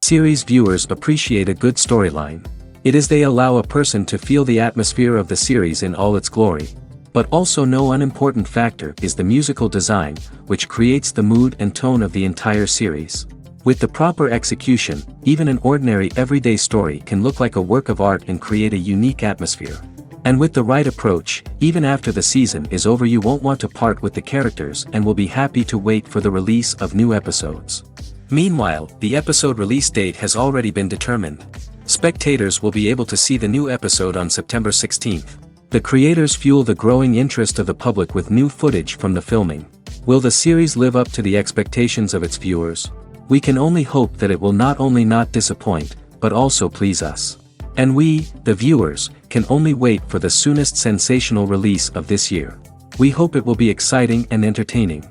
Series viewers appreciate a good storyline. It is they allow a person to feel the atmosphere of the series in all its glory. But also no unimportant factor is the musical design, which creates the mood and tone of the entire series. With the proper execution, even an ordinary everyday story can look like a work of art and create a unique atmosphere. And with the right approach, even after the season is over you won't want to part with the characters and will be happy to wait for the release of new episodes. Meanwhile, the episode release date has already been determined. Spectators will be able to see the new episode on September 16th. The creators fuel the growing interest of the public with new footage from the filming. Will the series live up to the expectations of its viewers? We can only hope that it will not only not disappoint, but also please us. And we, the viewers, can only wait for the soonest sensational release of this year. We hope it will be exciting and entertaining.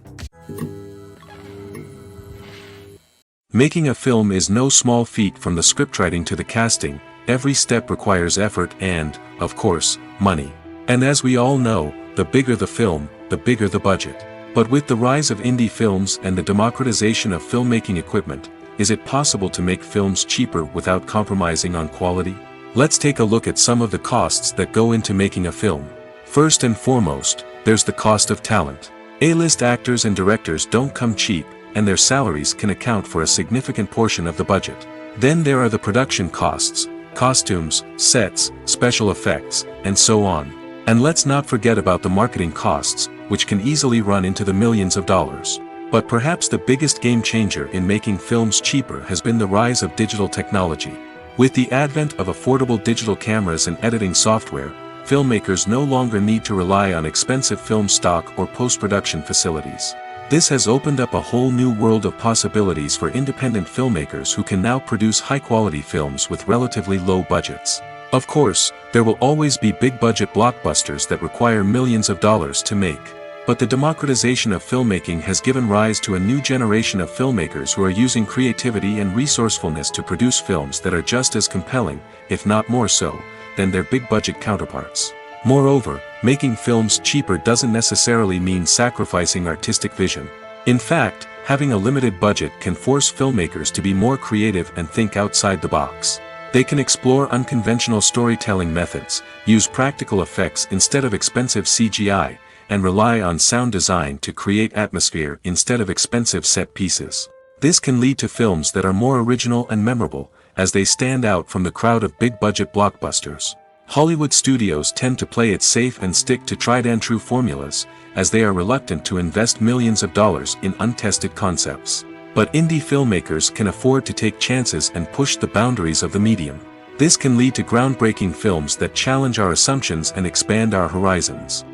Making a film is no small feat. From the scriptwriting to the casting, every step requires effort and, of course, money. And as we all know, the bigger the film, the bigger the budget. But with the rise of indie films and the democratization of filmmaking equipment, is it possible to make films cheaper without compromising on quality? Let's take a look at some of the costs that go into making a film. First and foremost, there's the cost of talent. A-list actors and directors don't come cheap, and their salaries can account for a significant portion of the budget. Then there are the production costs, costumes, sets, special effects, and so on. And let's not forget about the marketing costs, which can easily run into the millions of dollars. But perhaps the biggest game changer in making films cheaper has been the rise of digital technology. With the advent of affordable digital cameras and editing software, filmmakers no longer need to rely on expensive film stock or post-production facilities. This has opened up a whole new world of possibilities for independent filmmakers who can now produce high-quality films with relatively low budgets. Of course, there will always be big-budget blockbusters that require millions of dollars to make. But the democratization of filmmaking has given rise to a new generation of filmmakers who are using creativity and resourcefulness to produce films that are just as compelling, if not more so, than their big-budget counterparts. Moreover, making films cheaper doesn't necessarily mean sacrificing artistic vision. In fact, having a limited budget can force filmmakers to be more creative and think outside the box. They can explore unconventional storytelling methods, use practical effects instead of expensive CGI, and rely on sound design to create atmosphere instead of expensive set pieces. This can lead to films that are more original and memorable, as they stand out from the crowd of big-budget blockbusters. Hollywood studios tend to play it safe and stick to tried-and-true formulas, as they are reluctant to invest millions of dollars in untested concepts. But indie filmmakers can afford to take chances and push the boundaries of the medium. This can lead to groundbreaking films that challenge our assumptions and expand our horizons.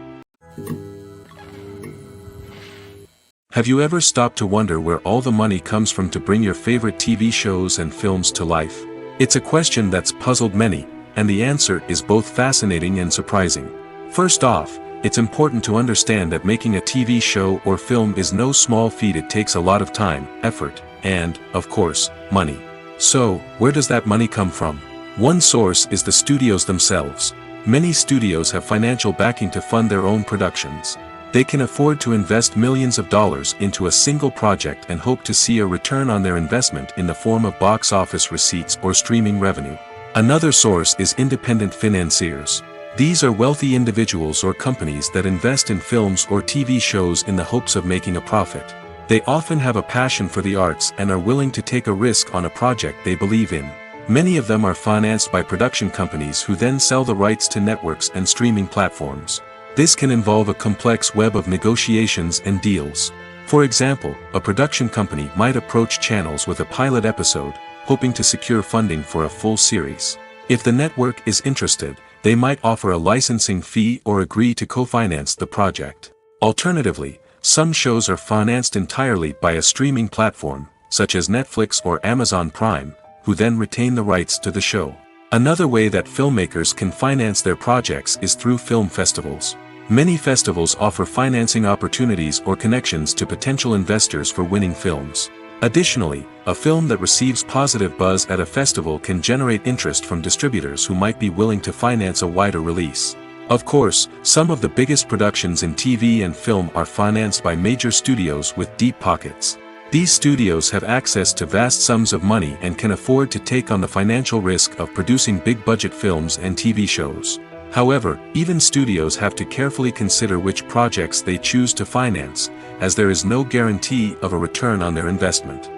Have you ever stopped to wonder where all the money comes from to bring your favorite TV shows and films to life? It's a question that's puzzled many, and the answer is both fascinating and surprising. First off, it's important to understand that making a TV show or film is no small feat. It takes a lot of time, effort, and, of course, money. So, where does that money come from? One source is the studios themselves. Many studios have financial backing to fund their own productions. They can afford to invest millions of dollars into a single project and hope to see a return on their investment in the form of box office receipts or streaming revenue. Another source is independent financiers. These are wealthy individuals or companies that invest in films or TV shows in the hopes of making a profit. They often have a passion for the arts and are willing to take a risk on a project they believe in. Many of them are financed by production companies who then sell the rights to networks and streaming platforms. This can involve a complex web of negotiations and deals. For example, a production company might approach channels with a pilot episode, hoping to secure funding for a full series. If the network is interested, they might offer a licensing fee or agree to co-finance the project. Alternatively, some shows are financed entirely by a streaming platform, such as Netflix or Amazon Prime, who then retain the rights to the show. Another way that filmmakers can finance their projects is through film festivals. Many festivals offer financing opportunities or connections to potential investors for winning films. Additionally, a film that receives positive buzz at a festival can generate interest from distributors who might be willing to finance a wider release. Of course, some of the biggest productions in TV and film are financed by major studios with deep pockets. These studios have access to vast sums of money and can afford to take on the financial risk of producing big-budget films and TV shows. However, even studios have to carefully consider which projects they choose to finance, as there is no guarantee of a return on their investment.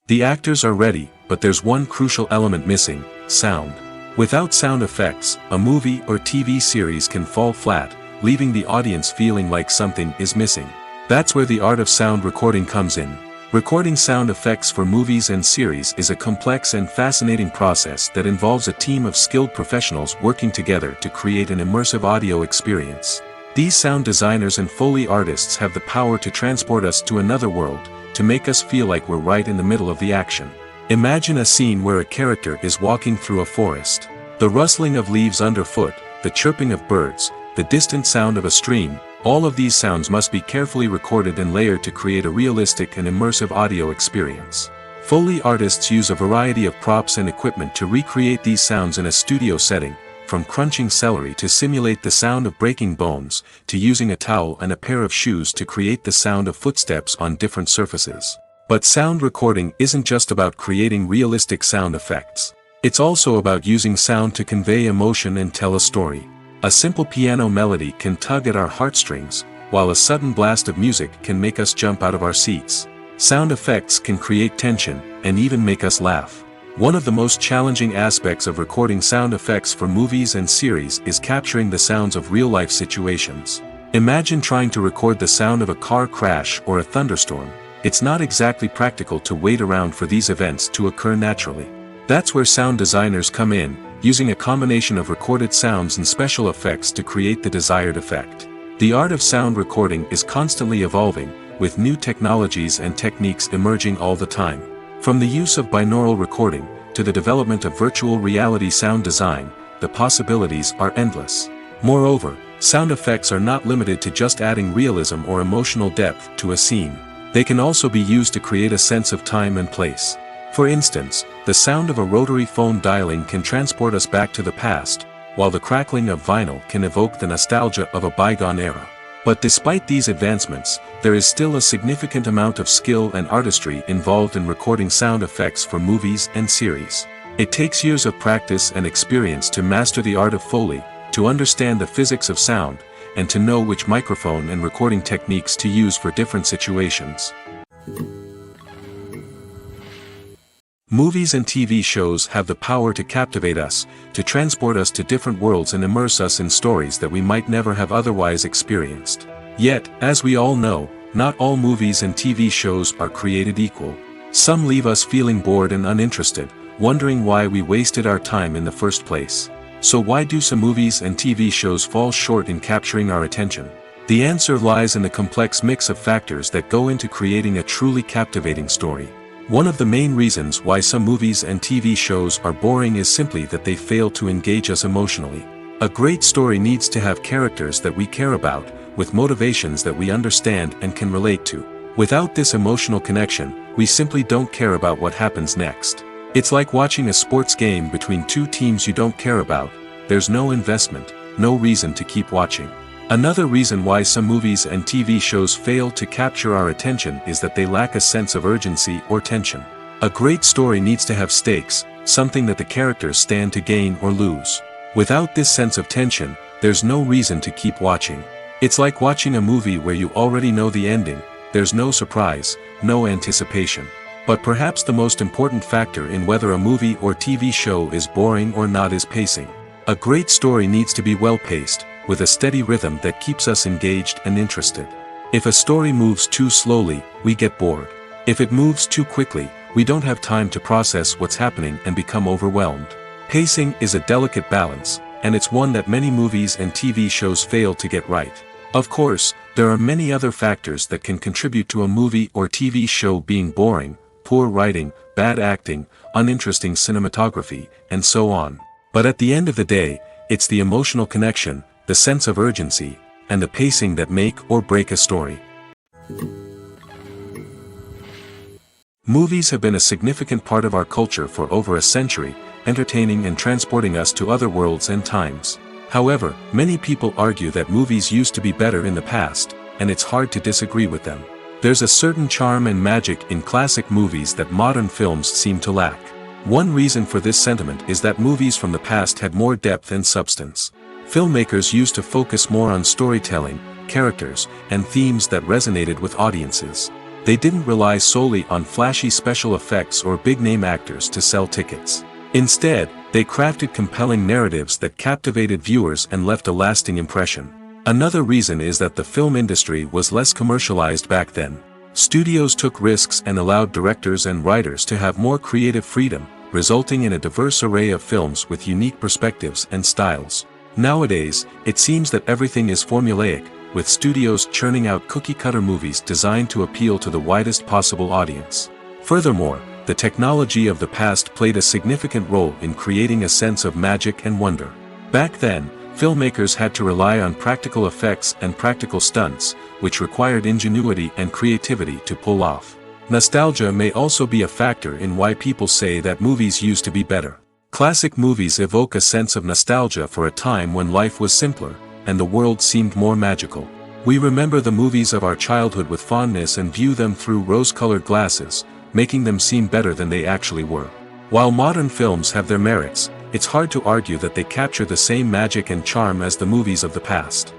The actors are ready, but there's one crucial element missing: sound. Without sound effects, a movie or TV series can fall flat, leaving the audience feeling like something is missing. That's where the art of sound recording comes in. Recording sound effects for movies and series is a complex and fascinating process that involves a team of skilled professionals working together to create an immersive audio experience. These sound designers and Foley artists have the power to transport us to another world, to make us feel like we're right in the middle of the action. Imagine a scene where a character is walking through a forest. The rustling of leaves underfoot, the chirping of birds, the distant sound of a stream, all of these sounds must be carefully recorded and layered to create a realistic and immersive audio experience. Foley artists use a variety of props and equipment to recreate these sounds in a studio setting, from crunching celery to simulate the sound of breaking bones, to using a towel and a pair of shoes to create the sound of footsteps on different surfaces. But sound recording isn't just about creating realistic sound effects. It's also about using sound to convey emotion and tell a story. A simple piano melody can tug at our heartstrings, while a sudden blast of music can make us jump out of our seats. Sound effects can create tension, and even make us laugh. One of the most challenging aspects of recording sound effects for movies and series is capturing the sounds of real-life situations. Imagine trying to record the sound of a car crash or a thunderstorm. It's not exactly practical to wait around for these events to occur naturally. That's where sound designers come in, using a combination of recorded sounds and special effects to create the desired effect. The art of sound recording is constantly evolving, with new technologies and techniques emerging all the time. From the use of binaural recording, to the development of virtual reality sound design, the possibilities are endless. Moreover, sound effects are not limited to just adding realism or emotional depth to a scene. They can also be used to create a sense of time and place. For instance, the sound of a rotary phone dialing can transport us back to the past, while the crackling of vinyl can evoke the nostalgia of a bygone era. But despite these advancements, there is still a significant amount of skill and artistry involved in recording sound effects for movies and series. It takes years of practice and experience to master the art of Foley, to understand the physics of sound, and to know which microphone and recording techniques to use for different situations. Movies and TV shows have the power to captivate us, to transport us to different worlds and immerse us in stories that we might never have otherwise experienced. Yet, as we all know, not all movies and TV shows are created equal. Some leave us feeling bored and uninterested, wondering why we wasted our time in the first place. So why do some movies and TV shows fall short in capturing our attention? The answer lies in the complex mix of factors that go into creating a truly captivating story. One of the main reasons why some movies and TV shows are boring is simply that they fail to engage us emotionally. A great story needs to have characters that we care about, with motivations that we understand and can relate to. Without this emotional connection, we simply don't care about what happens next. It's like watching a sports game between two teams you don't care about. There's no investment, no reason to keep watching. Another reason why some movies and TV shows fail to capture our attention is that they lack a sense of urgency or tension. A great story needs to have stakes, something that the characters stand to gain or lose. Without this sense of tension, there's no reason to keep watching. It's like watching a movie where you already know the ending, there's no surprise, no anticipation. But perhaps the most important factor in whether a movie or TV show is boring or not is pacing. A great story needs to be well-paced, with a steady rhythm that keeps us engaged and interested. If a story moves too slowly, we get bored. If it moves too quickly, we don't have time to process what's happening and become overwhelmed. Pacing is a delicate balance, and it's one that many movies and TV shows fail to get right. Of course, there are many other factors that can contribute to a movie or TV show being boring: poor writing, bad acting, uninteresting cinematography, and so on. But at the end of the day, it's the emotional connection, the sense of urgency, and the pacing that make or break a story. Movies have been a significant part of our culture for over a century, entertaining and transporting us to other worlds and times. However, many people argue that movies used to be better in the past, and it's hard to disagree with them. There's a certain charm and magic in classic movies that modern films seem to lack. One reason for this sentiment is that movies from the past had more depth and substance. Filmmakers used to focus more on storytelling, characters, and themes that resonated with audiences. They didn't rely solely on flashy special effects or big-name actors to sell tickets. Instead, they crafted compelling narratives that captivated viewers and left a lasting impression. Another reason is that the film industry was less commercialized back then. Studios took risks and allowed directors and writers to have more creative freedom, resulting in a diverse array of films with unique perspectives and styles. Nowadays, it seems that everything is formulaic, with studios churning out cookie-cutter movies designed to appeal to the widest possible audience. Furthermore, the technology of the past played a significant role in creating a sense of magic and wonder. Back then, filmmakers had to rely on practical effects and practical stunts, which required ingenuity and creativity to pull off. Nostalgia may also be a factor in why people say that movies used to be better. Classic movies evoke a sense of nostalgia for a time when life was simpler, and the world seemed more magical. We remember the movies of our childhood with fondness and view them through rose-colored glasses, making them seem better than they actually were. While modern films have their merits, it's hard to argue that they capture the same magic and charm as the movies of the past.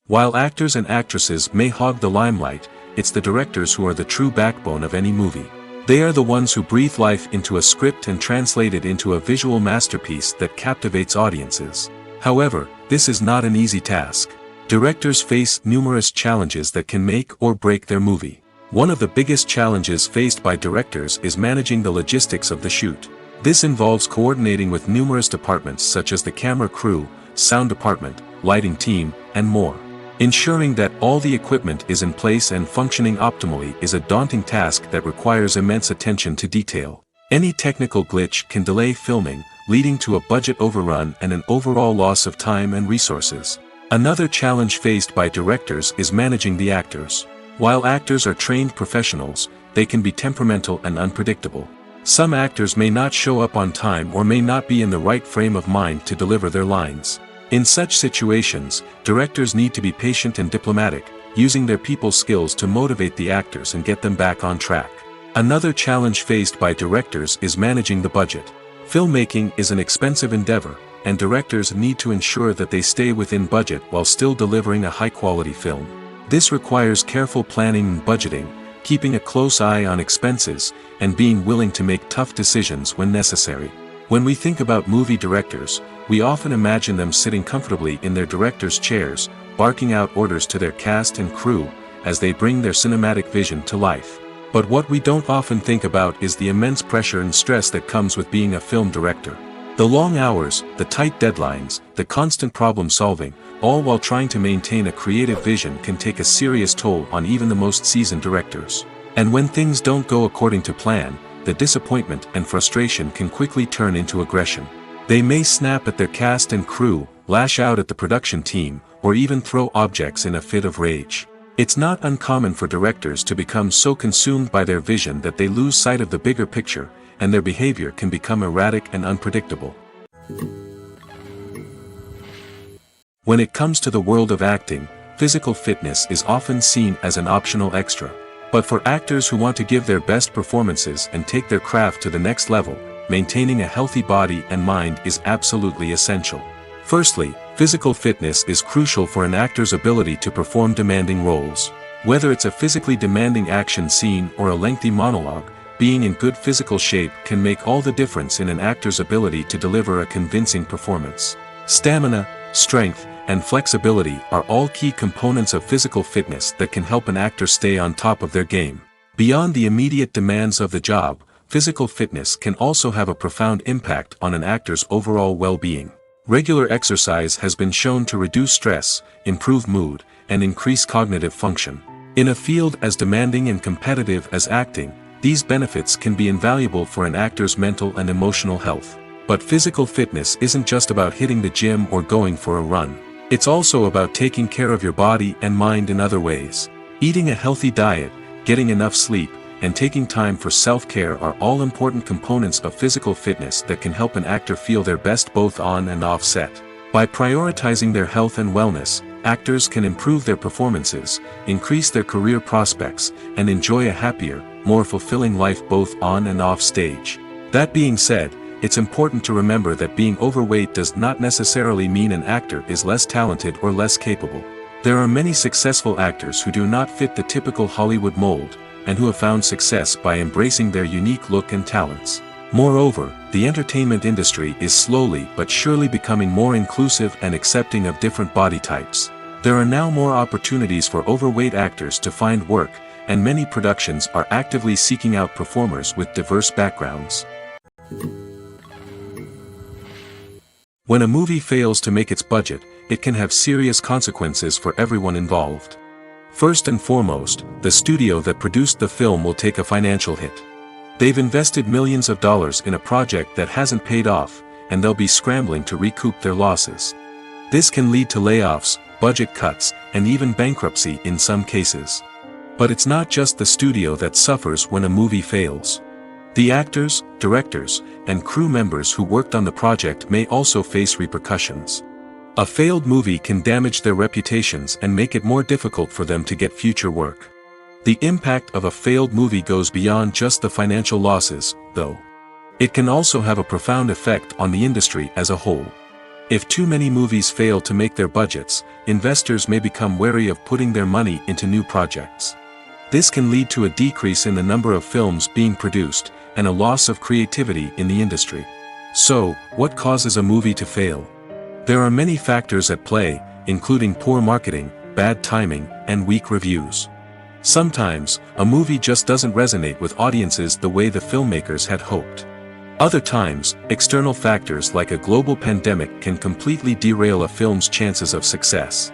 While actors and actresses may hog the limelight, it's the directors who are the true backbone of any movie. They are the ones who breathe life into a script and translate it into a visual masterpiece that captivates audiences. However, this is not an easy task. Directors face numerous challenges that can make or break their movie. One of the biggest challenges faced by directors is managing the logistics of the shoot. This involves coordinating with numerous departments such as the camera crew, sound department, lighting team, and more. Ensuring that all the equipment is in place and functioning optimally is a daunting task that requires immense attention to detail. Any technical glitch can delay filming, leading to a budget overrun and an overall loss of time and resources. Another challenge faced by directors is managing the actors. While actors are trained professionals, they can be temperamental and unpredictable. Some actors may not show up on time or may not be in the right frame of mind to deliver their lines. In such situations, directors need to be patient and diplomatic, using their people skills to motivate the actors and get them back on track. Another challenge faced by directors is managing the budget. Filmmaking is an expensive endeavor, and directors need to ensure that they stay within budget while still delivering a high-quality film. This requires careful planning and budgeting, keeping a close eye on expenses, and being willing to make tough decisions when necessary. When we think about movie directors, we often imagine them sitting comfortably in their director's chairs, barking out orders to their cast and crew, as they bring their cinematic vision to life. But what we don't often think about is the immense pressure and stress that comes with being a film director. The long hours, the tight deadlines, the constant problem-solving, all while trying to maintain a creative vision can take a serious toll on even the most seasoned directors. And when things don't go according to plan, the disappointment and frustration can quickly turn into aggression. They may snap at their cast and crew, lash out at the production team, or even throw objects in a fit of rage. It's not uncommon for directors to become so consumed by their vision that they lose sight of the bigger picture, and their behavior can become erratic and unpredictable. When it comes to the world of acting, physical fitness is often seen as an optional extra. But for actors who want to give their best performances and take their craft to the next level, maintaining a healthy body and mind is absolutely essential. Firstly, Physical fitness is crucial for an actor's ability to perform demanding roles. Whether it's a physically demanding action scene or a lengthy monologue, being in good physical shape can make all the difference in an actor's ability to deliver a convincing performance. Stamina, strength, and flexibility are all key components of physical fitness that can help an actor stay on top of their game. Beyond the immediate demands of the job, physical fitness can also have a profound impact on an actor's overall well-being. Regular exercise has been shown to reduce stress, improve mood, and increase cognitive function. In a field as demanding and competitive as acting, these benefits can be invaluable for an actor's mental and emotional health. But physical fitness isn't just about hitting the gym or going for a run. It's also about taking care of your body and mind in other ways. Eating a healthy diet, getting enough sleep, and taking time for self-care are all important components of physical fitness that can help an actor feel their best both on and off set. By prioritizing their health and wellness, actors can improve their performances, increase their career prospects, and enjoy a happier, more fulfilling life both on and off stage. That being said, it's important to remember that being overweight does not necessarily mean an actor is less talented or less capable. There are many successful actors who do not fit the typical Hollywood mold, and who have found success by embracing their unique look and talents. Moreover, the entertainment industry is slowly but surely becoming more inclusive and accepting of different body types. There are now more opportunities for overweight actors to find work, and many productions are actively seeking out performers with diverse backgrounds. When a movie fails to make its budget, it can have serious consequences for everyone involved. First and foremost, the studio that produced the film will take a financial hit. They've invested millions of dollars in a project that hasn't paid off, and they'll be scrambling to recoup their losses. This can lead to layoffs, budget cuts, and even bankruptcy in some cases. But it's not just the studio that suffers when a movie fails. The actors, directors, and crew members who worked on the project may also face repercussions. A failed movie can damage their reputations and make it more difficult for them to get future work. The impact of a failed movie goes beyond just the financial losses, though. It can also have a profound effect on the industry as a whole. If too many movies fail to make their budgets, investors may become wary of putting their money into new projects. This can lead to a decrease in the number of films being produced, and a loss of creativity in the industry. So, what causes a movie to fail? There are many factors at play, including poor marketing, bad timing, and weak reviews. Sometimes, a movie just doesn't resonate with audiences the way the filmmakers had hoped. Other times, external factors like a global pandemic can completely derail a film's chances of success.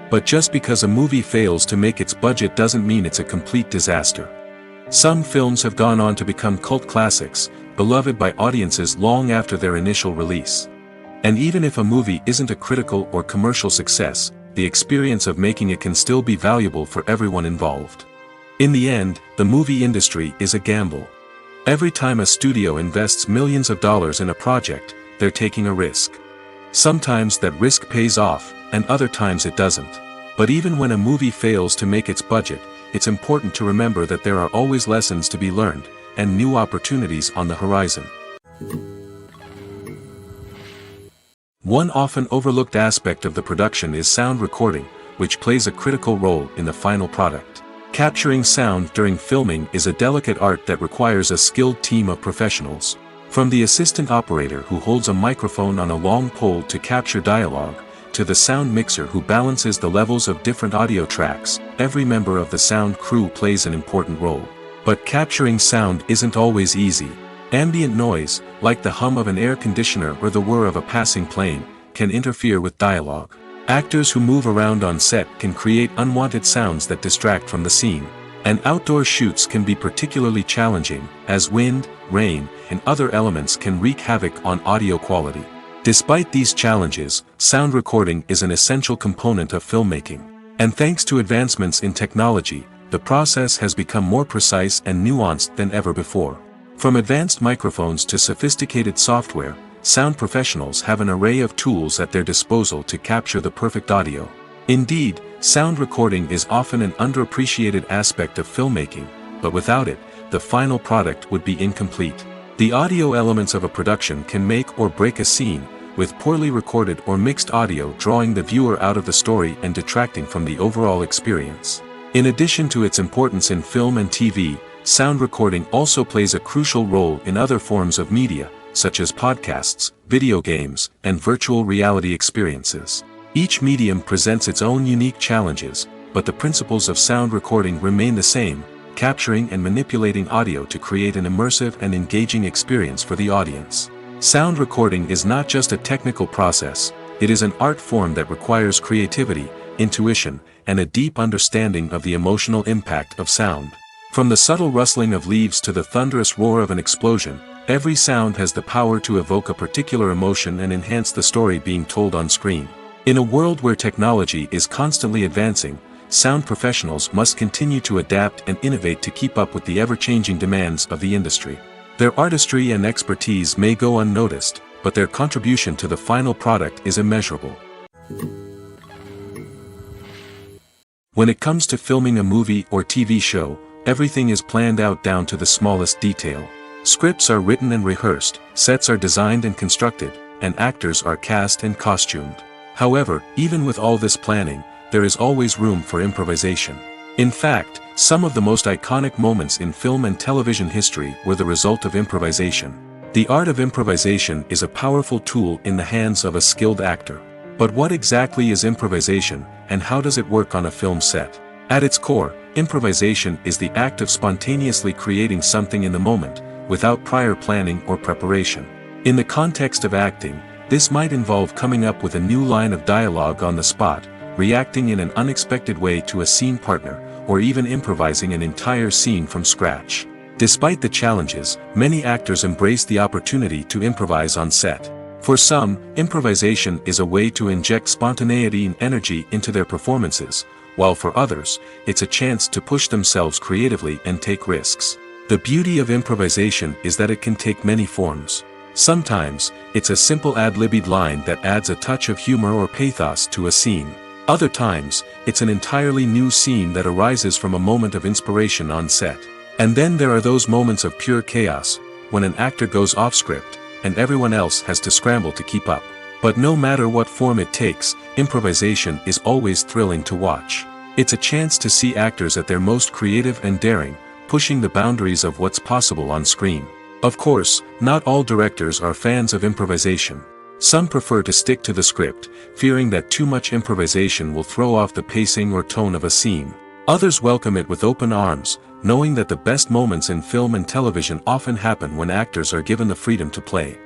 But just because a movie fails to make its budget doesn't mean it's a complete disaster. Some films have gone on to become cult classics, beloved by audiences long after their initial release. And even if a movie isn't a critical or commercial success, the experience of making it can still be valuable for everyone involved. In the end, the movie industry is a gamble. Every time a studio invests millions of dollars in a project, they're taking a risk. Sometimes that risk pays off, and other times it doesn't. But even when a movie fails to make its budget, it's important to remember that there are always lessons to be learned, and new opportunities on the horizon. One often overlooked aspect of the production is sound recording, which plays a critical role in the final product. Capturing sound during filming is a delicate art that requires a skilled team of professionals. From the assistant operator who holds a microphone on a long pole to capture dialogue, to the sound mixer who balances the levels of different audio tracks, every member of the sound crew plays an important role. But capturing sound isn't always easy. Ambient noise, like the hum of an air conditioner or the whir of a passing plane, can interfere with dialogue. Actors who move around on set can create unwanted sounds that distract from the scene. And outdoor shoots can be particularly challenging, as wind, rain, and other elements can wreak havoc on audio quality. Despite these challenges, sound recording is an essential component of filmmaking. And thanks to advancements in technology, the process has become more precise and nuanced than ever before. From advanced microphones to sophisticated software, sound professionals have an array of tools at their disposal to capture the perfect audio. Indeed, sound recording is often an underappreciated aspect of filmmaking, but without it, the final product would be incomplete. The audio elements of a production can make or break a scene, with poorly recorded or mixed audio drawing the viewer out of the story and detracting from the overall experience. In addition to its importance in film and TV, sound recording also plays a crucial role in other forms of media, such as podcasts, video games, and virtual reality experiences. Each medium presents its own unique challenges, but the principles of sound recording remain the same, capturing and manipulating audio to create an immersive and engaging experience for the audience. Sound recording is not just a technical process, it is an art form that requires creativity, intuition, and a deep understanding of the emotional impact of sound. From the subtle rustling of leaves to the thunderous roar of an explosion, every sound has the power to evoke a particular emotion and enhance the story being told on screen. In a world where technology is constantly advancing, sound professionals must continue to adapt and innovate to keep up with the ever-changing demands of the industry. Their artistry and expertise may go unnoticed, but their contribution to the final product is immeasurable. When it comes to filming a movie or TV show, everything is planned out down to the smallest detail. Scripts are written and rehearsed, sets are designed and constructed, and actors are cast and costumed. However, even with all this planning, there is always room for improvisation. In fact, some of the most iconic moments in film and television history were the result of improvisation. The art of improvisation is a powerful tool in the hands of a skilled actor. But what exactly is improvisation, and how does it work on a film set? At its core, improvisation is the act of spontaneously creating something in the moment, without prior planning or preparation. In the context of acting, this might involve coming up with a new line of dialogue on the spot, reacting in an unexpected way to a scene partner, or even improvising an entire scene from scratch. Despite the challenges, many actors embrace the opportunity to improvise on set. For some, improvisation is a way to inject spontaneity and energy into their performances, while for others, it's a chance to push themselves creatively and take risks. The beauty of improvisation is that it can take many forms. Sometimes, it's a simple ad-libbed line that adds a touch of humor or pathos to a scene. Other times, it's an entirely new scene that arises from a moment of inspiration on set. And then there are those moments of pure chaos, when an actor goes off script, and everyone else has to scramble to keep up. But no matter what form it takes, improvisation is always thrilling to watch. It's a chance to see actors at their most creative and daring, pushing the boundaries of what's possible on screen. Of course, not all directors are fans of improvisation. Some prefer to stick to the script, fearing that too much improvisation will throw off the pacing or tone of a scene. Others welcome it with open arms, knowing that the best moments in film and television often happen when actors are given the freedom to play.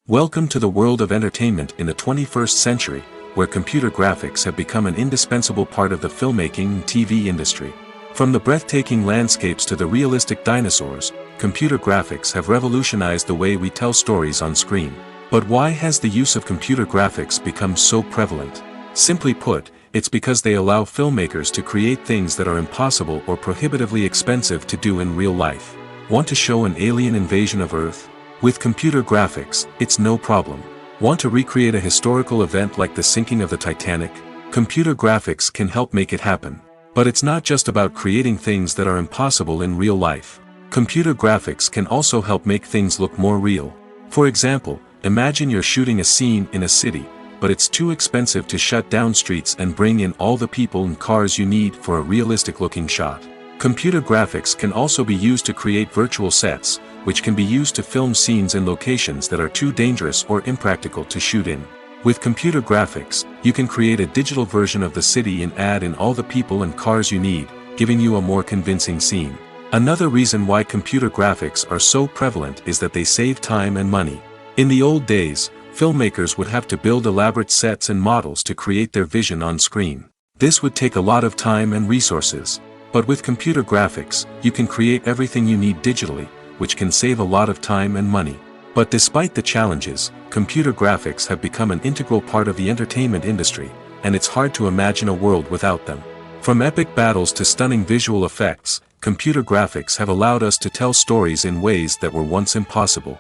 Welcome to the world of entertainment in the 21st century, where computer graphics have become an indispensable part of the filmmaking and TV industry. From the breathtaking landscapes to the realistic dinosaurs, computer graphics have revolutionized the way we tell stories on screen. But why has the use of computer graphics become so prevalent? Simply put, it's because they allow filmmakers to create things that are impossible or prohibitively expensive to do in real life. Want to show an alien invasion of Earth? With computer graphics, it's no problem. Want to recreate a historical event like the sinking of the Titanic? Computer graphics can help make it happen. But it's not just about creating things that are impossible in real life. Computer graphics can also help make things look more real. For example, imagine you're shooting a scene in a city, but it's too expensive to shut down streets and bring in all the people and cars you need for a realistic-looking shot. Computer graphics can also be used to create virtual sets, which can be used to film scenes in locations that are too dangerous or impractical to shoot in. With computer graphics, you can create a digital version of the city and add in all the people and cars you need, giving you a more convincing scene. Another reason why computer graphics are so prevalent is that they save time and money. In the old days, filmmakers would have to build elaborate sets and models to create their vision on screen. This would take a lot of time and resources. But with computer graphics, you can create everything you need digitally, which can save a lot of time and money. But despite the challenges, computer graphics have become an integral part of the entertainment industry, and it's hard to imagine a world without them. From epic battles to stunning visual effects, computer graphics have allowed us to tell stories in ways that were once impossible.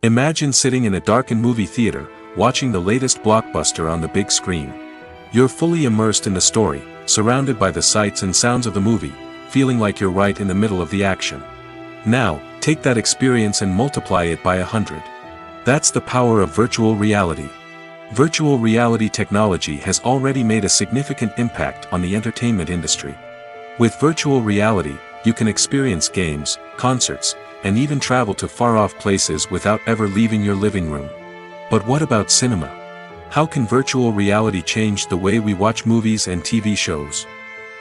Imagine sitting in a darkened movie theater, watching the latest blockbuster on the big screen. You're fully immersed in the story, surrounded by the sights and sounds of the movie, feeling like you're right in the middle of the action. Now, take that experience and multiply it by 100. That's the power of virtual reality. Virtual reality technology has already made a significant impact on the entertainment industry. With virtual reality, you can experience games, concerts, and even travel to far-off places without ever leaving your living room. But what about cinema? How can virtual reality change the way we watch movies and TV shows?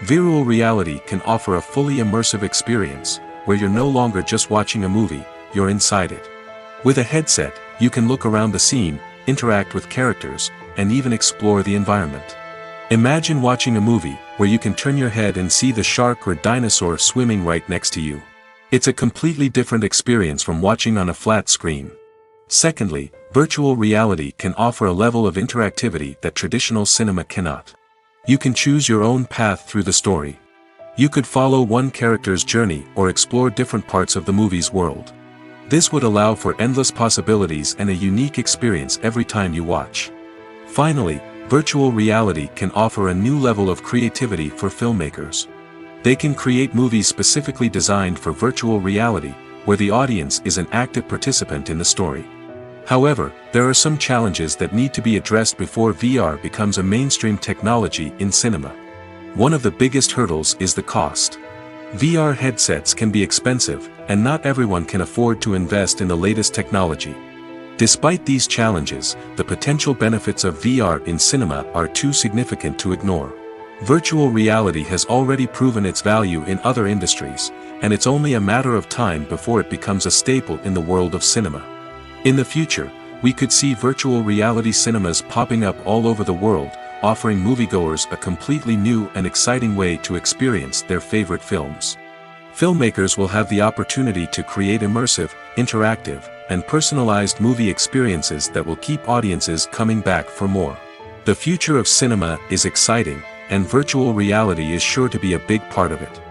Virtual reality can offer a fully immersive experience, where you're no longer just watching a movie, you're inside it. With a headset, you can look around the scene, interact with characters, and even explore the environment. Imagine watching a movie, where you can turn your head and see the shark or dinosaur swimming right next to you. It's a completely different experience from watching on a flat screen. Secondly, virtual reality can offer a level of interactivity that traditional cinema cannot. You can choose your own path through the story. You could follow one character's journey or explore different parts of the movie's world. This would allow for endless possibilities and a unique experience every time you watch. Finally, virtual reality can offer a new level of creativity for filmmakers. They can create movies specifically designed for virtual reality, where the audience is an active participant in the story. However, there are some challenges that need to be addressed before VR becomes a mainstream technology in cinema. One of the biggest hurdles is the cost. VR headsets can be expensive, and not everyone can afford to invest in the latest technology. Despite these challenges, the potential benefits of VR in cinema are too significant to ignore. Virtual reality has already proven its value in other industries, and it's only a matter of time before it becomes a staple in the world of cinema. In the future, we could see virtual reality cinemas popping up all over the world, offering moviegoers a completely new and exciting way to experience their favorite films. Filmmakers will have the opportunity to create immersive, interactive, and personalized movie experiences that will keep audiences coming back for more. The future of cinema is exciting, and virtual reality is sure to be a big part of it.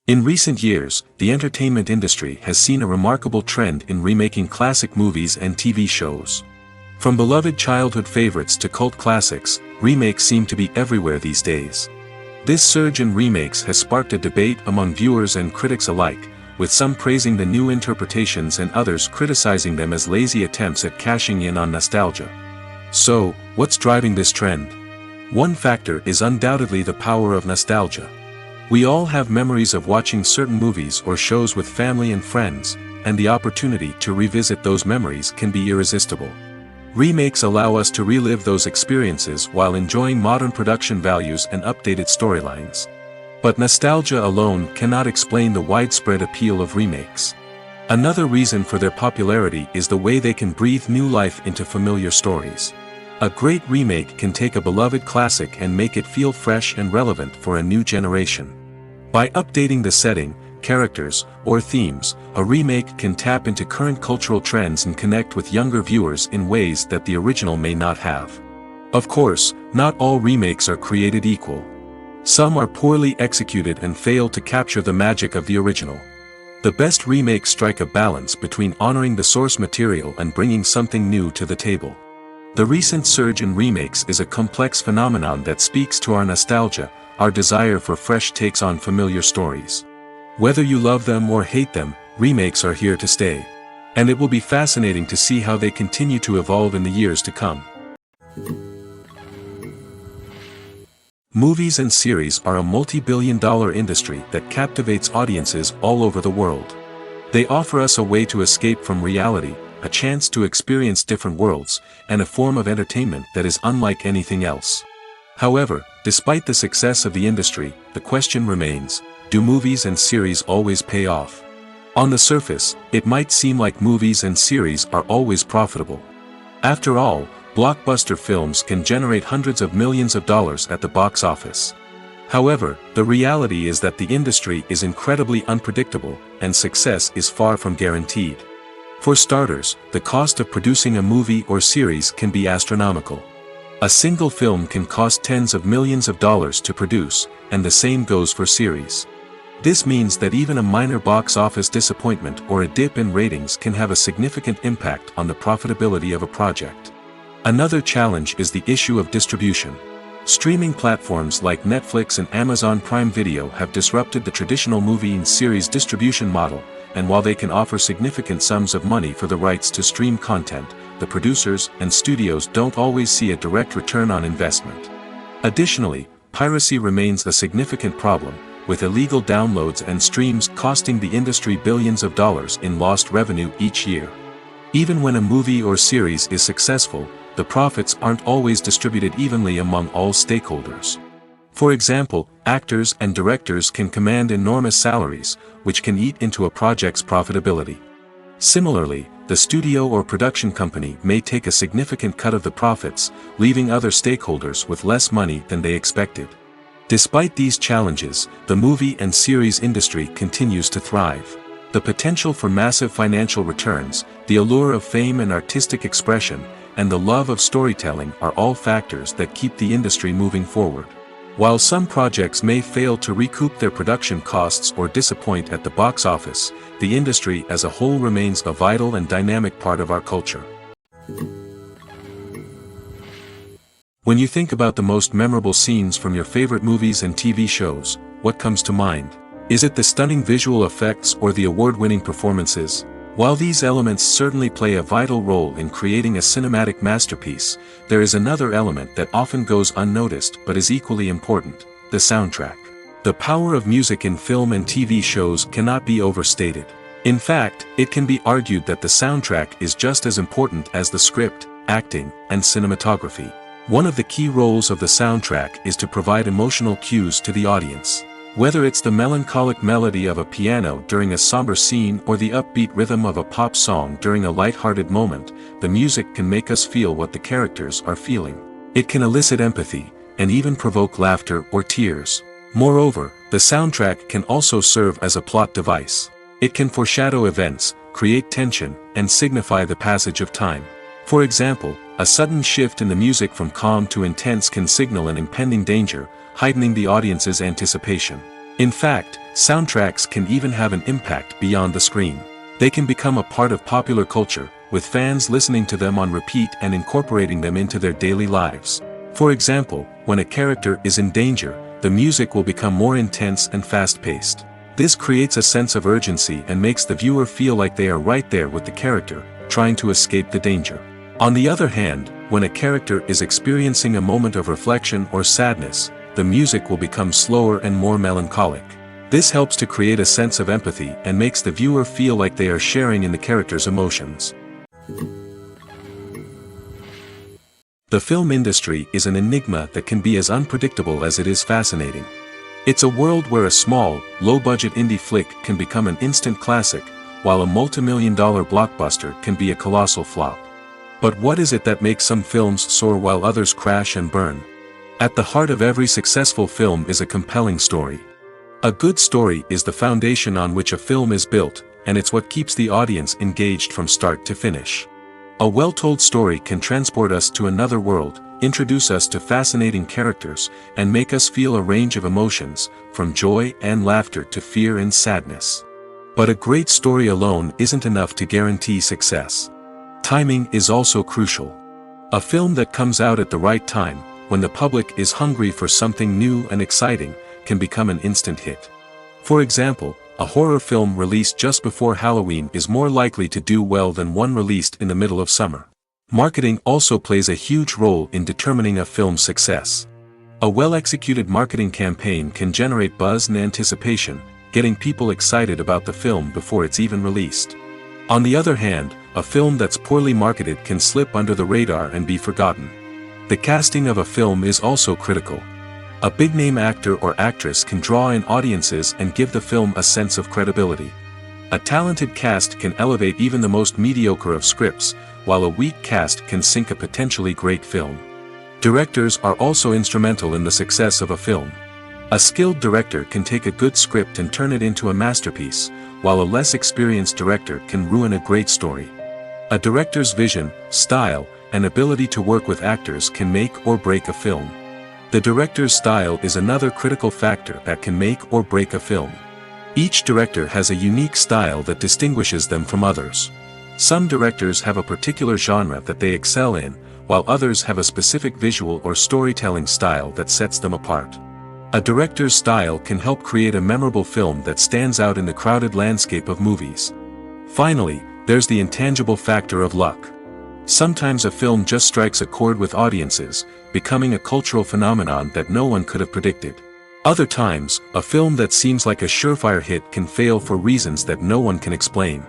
In recent years, the entertainment industry has seen a remarkable trend in remaking classic movies and TV shows. From beloved childhood favorites to cult classics, remakes seem to be everywhere these days. This surge in remakes has sparked a debate among viewers and critics alike, with some praising the new interpretations and others criticizing them as lazy attempts at cashing in on nostalgia. So, what's driving this trend? One factor is undoubtedly the power of nostalgia. We all have memories of watching certain movies or shows with family and friends, and the opportunity to revisit those memories can be irresistible. Remakes allow us to relive those experiences while enjoying modern production values and updated storylines. But nostalgia alone cannot explain the widespread appeal of remakes. Another reason for their popularity is the way they can breathe new life into familiar stories. A great remake can take a beloved classic and make it feel fresh and relevant for a new generation. By updating the setting, characters, or themes, a remake can tap into current cultural trends and connect with younger viewers in ways that the original may not have. Of course, not all remakes are created equal. Some are poorly executed and fail to capture the magic of the original. The best remakes strike a balance between honoring the source material and bringing something new to the table. The recent surge in remakes is a complex phenomenon that speaks to our nostalgia, our desire for fresh takes on familiar stories. Whether you love them or hate them, remakes are here to stay. And it will be fascinating to see how they continue to evolve in the years to come. Movies and series are a multi-billion-dollar industry that captivates audiences all over the world. They offer us a way to escape from reality, a chance to experience different worlds, and a form of entertainment that is unlike anything else. However, despite the success of the industry, the question remains, do movies and series always pay off? On the surface, it might seem like movies and series are always profitable. After all, blockbuster films can generate hundreds of millions of dollars at the box office. However, the reality is that the industry is incredibly unpredictable, and success is far from guaranteed. For starters, the cost of producing a movie or series can be astronomical. A single film can cost tens of millions of dollars to produce, and the same goes for series. This means that even a minor box office disappointment or a dip in ratings can have a significant impact on the profitability of a project. Another challenge is the issue of distribution. Streaming platforms like Netflix and Amazon Prime Video have disrupted the traditional movie and series distribution model, and while they can offer significant sums of money for the rights to stream content, the producers and studios don't always see a direct return on investment. Additionally, piracy remains a significant problem, with illegal downloads and streams costing the industry billions of dollars in lost revenue each year. Even when a movie or series is successful, the profits aren't always distributed evenly among all stakeholders. For example, actors and directors can command enormous salaries, which can eat into a project's profitability. Similarly, the studio or production company may take a significant cut of the profits, leaving other stakeholders with less money than they expected. Despite these challenges, the movie and series industry continues to thrive. The potential for massive financial returns, the allure of fame and artistic expression, and the love of storytelling are all factors that keep the industry moving forward. While some projects may fail to recoup their production costs or disappoint at the box office, the industry as a whole remains a vital and dynamic part of our culture. When you think about the most memorable scenes from your favorite movies and TV shows, what comes to mind? Is it the stunning visual effects or the award-winning performances? While these elements certainly play a vital role in creating a cinematic masterpiece, there is another element that often goes unnoticed but is equally important: the soundtrack. The power of music in film and TV shows cannot be overstated. In fact, it can be argued that the soundtrack is just as important as the script, acting, and cinematography. One of the key roles of the soundtrack is to provide emotional cues to the audience. Whether it's the melancholic melody of a piano during a somber scene or the upbeat rhythm of a pop song during a light-hearted moment, the music can make us feel what the characters are feeling. It can elicit empathy, and even provoke laughter or tears. Moreover, the soundtrack can also serve as a plot device. It can foreshadow events, create tension, and signify the passage of time. For example, a sudden shift in the music from calm to intense can signal an impending danger, heightening the audience's anticipation. In fact, soundtracks can even have an impact beyond the screen. They can become a part of popular culture, with fans listening to them on repeat and incorporating them into their daily lives. For example, when a character is in danger, the music will become more intense and fast-paced. This creates a sense of urgency and makes the viewer feel like they are right there with the character, trying to escape the danger. On the other hand, when a character is experiencing a moment of reflection or sadness, the music will become slower and more melancholic. This helps to create a sense of empathy and makes the viewer feel like they are sharing in the character's emotions. The film industry is an enigma that can be as unpredictable as it is fascinating. It's a world where a small, low-budget indie flick can become an instant classic, while a multi-million-dollar blockbuster can be a colossal flop. But what is it that makes some films soar while others crash and burn? At the heart of every successful film is a compelling story. A good story is the foundation on which a film is built, and it's what keeps the audience engaged from start to finish. A well-told story can transport us to another world, introduce us to fascinating characters, and make us feel a range of emotions, from joy and laughter to fear and sadness. But a great story alone isn't enough to guarantee success. Timing is also crucial. A film that comes out at the right time, when the public is hungry for something new and exciting, can become an instant hit. For example, a horror film released just before Halloween is more likely to do well than one released in the middle of summer. Marketing also plays a huge role in determining a film's success. A well-executed marketing campaign can generate buzz and anticipation, getting people excited about the film before it's even released. On the other hand, a film that's poorly marketed can slip under the radar and be forgotten. The casting of a film is also critical. A big-name actor or actress can draw in audiences and give the film a sense of credibility. A talented cast can elevate even the most mediocre of scripts, while a weak cast can sink a potentially great film. Directors are also instrumental in the success of a film. A skilled director can take a good script and turn it into a masterpiece, while a less experienced director can ruin a great story. A director's vision, style, and ability to work with actors can make or break a film. The director's style is another critical factor that can make or break a film. Each director has a unique style that distinguishes them from others. Some directors have a particular genre that they excel in, while others have a specific visual or storytelling style that sets them apart. A director's style can help create a memorable film that stands out in the crowded landscape of movies. Finally, there's the intangible factor of luck. Sometimes a film just strikes a chord with audiences, becoming a cultural phenomenon that no one could have predicted. Other times, a film that seems like a surefire hit can fail for reasons that no one can explain.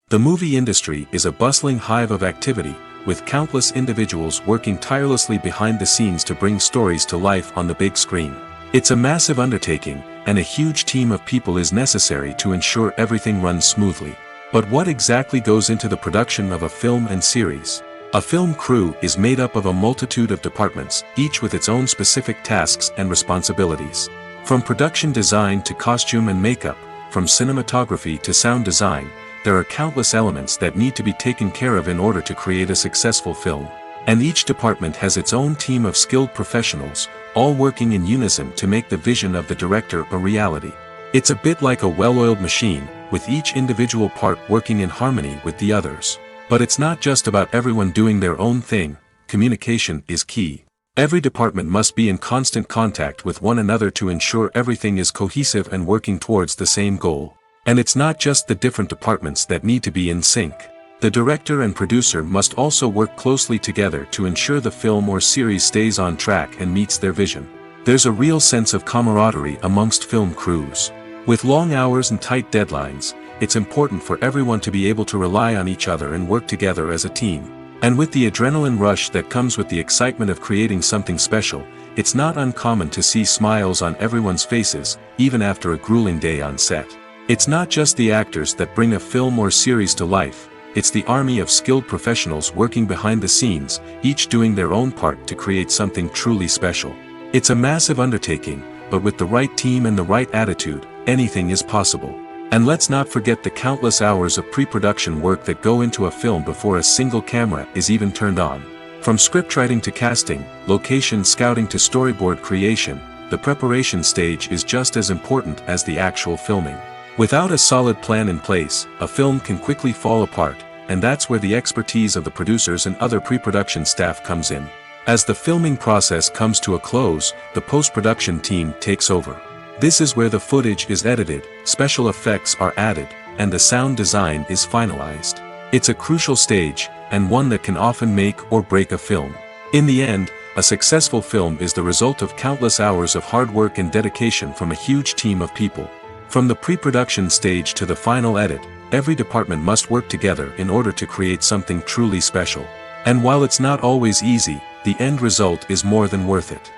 The movie industry is a bustling hive of activity, with countless individuals working tirelessly behind the scenes to bring stories to life on the big screen. It's a massive undertaking, and a huge team of people is necessary to ensure everything runs smoothly. But what exactly goes into the production of a film and series? A film crew is made up of a multitude of departments, each with its own specific tasks and responsibilities. From production design to costume and makeup, from cinematography to sound design, there are countless elements that need to be taken care of in order to create a successful film. And each department has its own team of skilled professionals, all working in unison to make the vision of the director a reality. It's a bit like a well-oiled machine, with each individual part working in harmony with the others. But it's not just about everyone doing their own thing. Communication is key. Every department must be in constant contact with one another to ensure everything is cohesive and working towards the same goal. And it's not just the different departments that need to be in sync. The director and producer must also work closely together to ensure the film or series stays on track and meets their vision. There's a real sense of camaraderie amongst film crews. With long hours and tight deadlines, it's important for everyone to be able to rely on each other and work together as a team. And with the adrenaline rush that comes with the excitement of creating something special, it's not uncommon to see smiles on everyone's faces, even after a grueling day on set. It's not just the actors that bring a film or series to life, it's the army of skilled professionals working behind the scenes, each doing their own part to create something truly special. It's a massive undertaking, but with the right team and the right attitude, anything is possible. And let's not forget the countless hours of pre-production work that go into a film before a single camera is even turned on. From scriptwriting to casting, location scouting to storyboard creation, the preparation stage is just as important as the actual filming. Without a solid plan in place, a film can quickly fall apart, and that's where the expertise of the producers and other pre-production staff comes in. As the filming process comes to a close, the post-production team takes over. This is where the footage is edited, special effects are added, and the sound design is finalized. It's a crucial stage, and one that can often make or break a film. In the end, a successful film is the result of countless hours of hard work and dedication from a huge team of people. From the pre-production stage to the final edit, every department must work together in order to create something truly special. And while it's not always easy, the end result is more than worth it.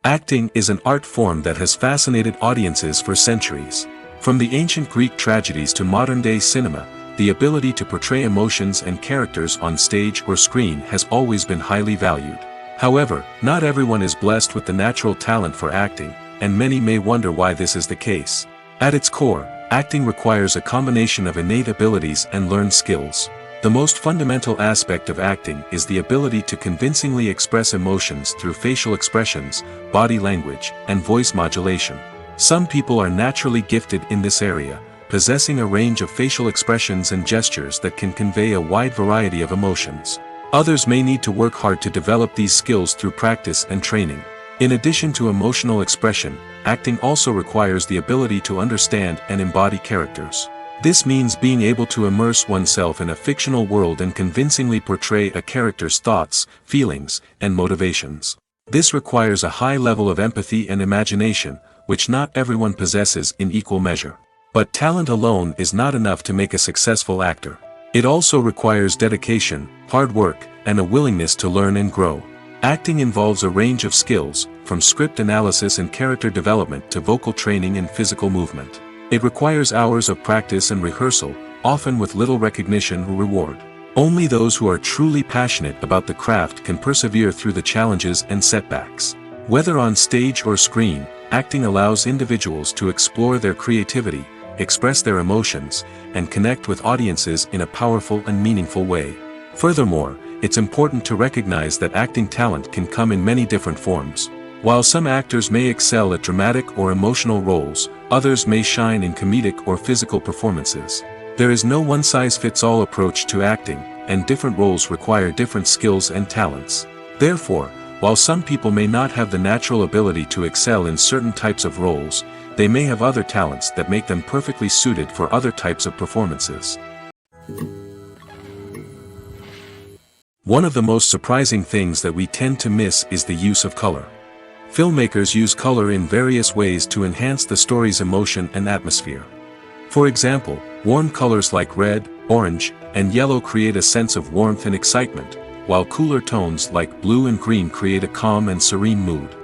Acting is an art form that has fascinated audiences for centuries. From the ancient Greek tragedies to modern-day cinema, the ability to portray emotions and characters on stage or screen has always been highly valued. However, not everyone is blessed with the natural talent for acting, and many may wonder why this is the case. At its core, acting requires a combination of innate abilities and learned skills. The most fundamental aspect of acting is the ability to convincingly express emotions through facial expressions, body language, and voice modulation. Some people are naturally gifted in this area, possessing a range of facial expressions and gestures that can convey a wide variety of emotions. Others may need to work hard to develop these skills through practice and training. In addition to emotional expression, acting also requires the ability to understand and embody characters. This means being able to immerse oneself in a fictional world and convincingly portray a character's thoughts, feelings, and motivations. This requires a high level of empathy and imagination, which not everyone possesses in equal measure. But talent alone is not enough to make a successful actor. It also requires dedication, hard work, and a willingness to learn and grow. Acting involves a range of skills, from script analysis and character development to vocal training and physical movement. It requires hours of practice and rehearsal, often with little recognition or reward. Only those who are truly passionate about the craft can persevere through the challenges and setbacks. Whether on stage or screen, acting allows individuals to explore their creativity, express their emotions, and connect with audiences in a powerful and meaningful way. Furthermore, it's important to recognize that acting talent can come in many different forms. While some actors may excel at dramatic or emotional roles, others may shine in comedic or physical performances. There is no one-size-fits-all approach to acting, and different roles require different skills and talents. Therefore, while some people may not have the natural ability to excel in certain types of roles, they may have other talents that make them perfectly suited for other types of performances. One of the most surprising things that we tend to miss is the use of color. Filmmakers use color in various ways to enhance the story's emotion and atmosphere. For example, warm colors like red, orange, and yellow create a sense of warmth and excitement, while cooler tones like blue and green create a calm and serene mood.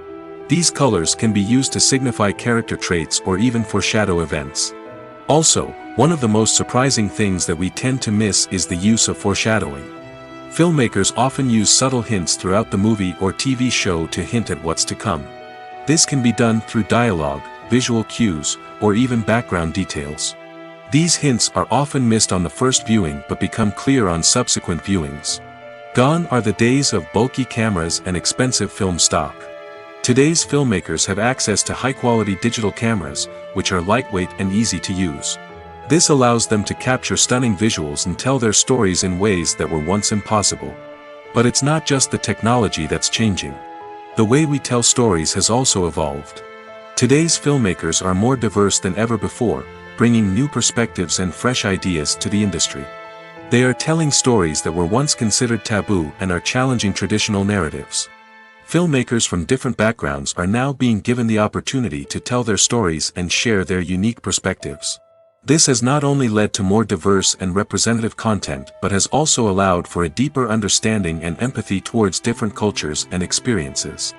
These colors can be used to signify character traits or even foreshadow events. Also, one of the most surprising things that we tend to miss is the use of foreshadowing. Filmmakers often use subtle hints throughout the movie or TV show to hint at what's to come. This can be done through dialogue, visual cues, or even background details. These hints are often missed on the first viewing but become clear on subsequent viewings. Gone are the days of bulky cameras and expensive film stock. Today's filmmakers have access to high-quality digital cameras, which are lightweight and easy to use. This allows them to capture stunning visuals and tell their stories in ways that were once impossible. But it's not just the technology that's changing. The way we tell stories has also evolved. Today's filmmakers are more diverse than ever before, bringing new perspectives and fresh ideas to the industry. They are telling stories that were once considered taboo and are challenging traditional narratives. Filmmakers from different backgrounds are now being given the opportunity to tell their stories and share their unique perspectives. This has not only led to more diverse and representative content but has also allowed for a deeper understanding and empathy towards different cultures and experiences.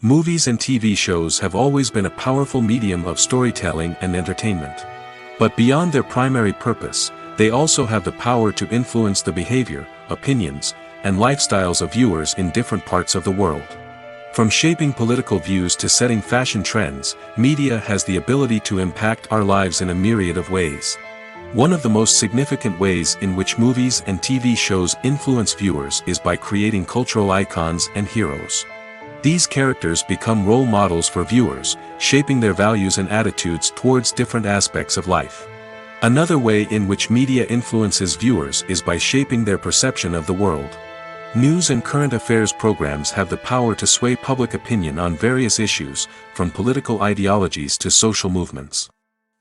Movies and TV shows have always been a powerful medium of storytelling and entertainment. But beyond their primary purpose, they also have the power to influence the behavior, opinions, and lifestyles of viewers in different parts of the world. From shaping political views to setting fashion trends, media has the ability to impact our lives in a myriad of ways. One of the most significant ways in which movies and TV shows influence viewers is by creating cultural icons and heroes. These characters become role models for viewers, shaping their values and attitudes towards different aspects of life. Another way in which media influences viewers is by shaping their perception of the world. News and current affairs programs have the power to sway public opinion on various issues, from political ideologies to social movements.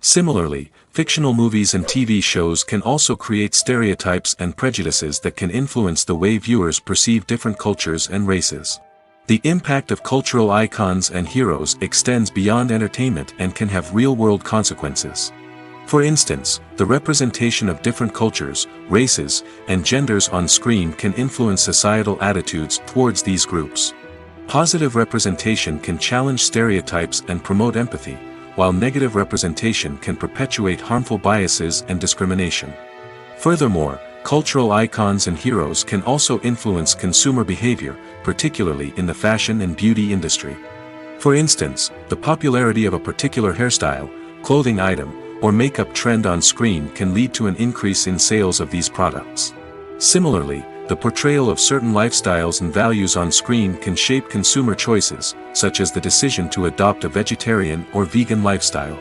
Similarly, fictional movies and TV shows can also create stereotypes and prejudices that can influence the way viewers perceive different cultures and races. The impact of cultural icons and heroes extends beyond entertainment and can have real-world consequences. For instance, the representation of different cultures, races, and genders on screen can influence societal attitudes towards these groups. Positive representation can challenge stereotypes and promote empathy, while negative representation can perpetuate harmful biases and discrimination. Furthermore, cultural icons and heroes can also influence consumer behavior, particularly in the fashion and beauty industry. For instance, the popularity of a particular hairstyle, clothing item, or makeup trend on screen can lead to an increase in sales of these products. Similarly, the portrayal of certain lifestyles and values on screen can shape consumer choices, such as the decision to adopt a vegetarian or vegan lifestyle.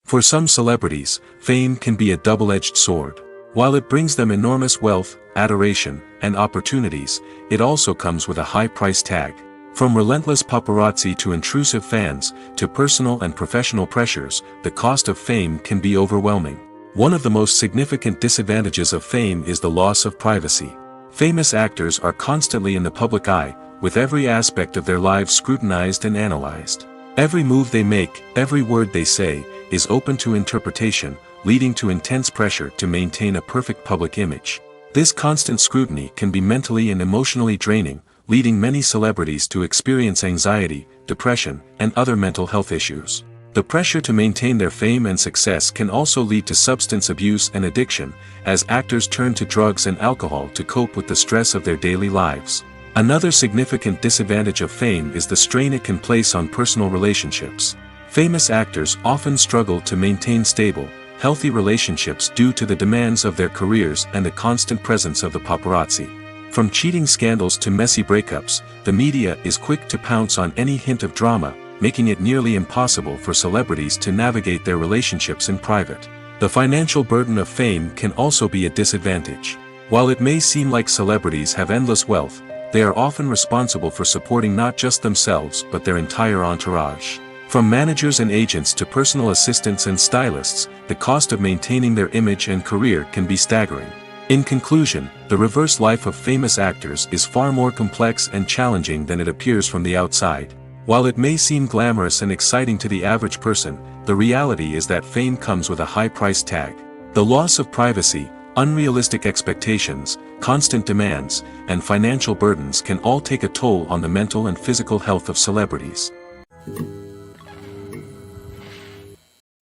For some celebrities, fame can be a double-edged sword. While it brings them enormous wealth, adoration, and opportunities, it also comes with a high price tag. From relentless paparazzi to intrusive fans, to personal and professional pressures, the cost of fame can be overwhelming. One of the most significant disadvantages of fame is the loss of privacy. Famous actors are constantly in the public eye, with every aspect of their lives scrutinized and analyzed. Every move they make, every word they say, is open to interpretation, leading to intense pressure to maintain a perfect public image. This constant scrutiny can be mentally and emotionally draining, leading many celebrities to experience anxiety, depression, and other mental health issues. The pressure to maintain their fame and success can also lead to substance abuse and addiction, as actors turn to drugs and alcohol to cope with the stress of their daily lives. Another significant disadvantage of fame is the strain it can place on personal relationships. Famous actors often struggle to maintain stable, healthy relationships due to the demands of their careers and the constant presence of the paparazzi. From cheating scandals to messy breakups, the media is quick to pounce on any hint of drama, making it nearly impossible for celebrities to navigate their relationships in private. The financial burden of fame can also be a disadvantage. While it may seem like celebrities have endless wealth, they are often responsible for supporting not just themselves but their entire entourage. From managers and agents to personal assistants and stylists, the cost of maintaining their image and career can be staggering. In conclusion, the reverse life of famous actors is far more complex and challenging than it appears from the outside. While it may seem glamorous and exciting to the average person, the reality is that fame comes with a high price tag. The loss of privacy, unrealistic expectations, constant demands, and financial burdens can all take a toll on the mental and physical health of celebrities.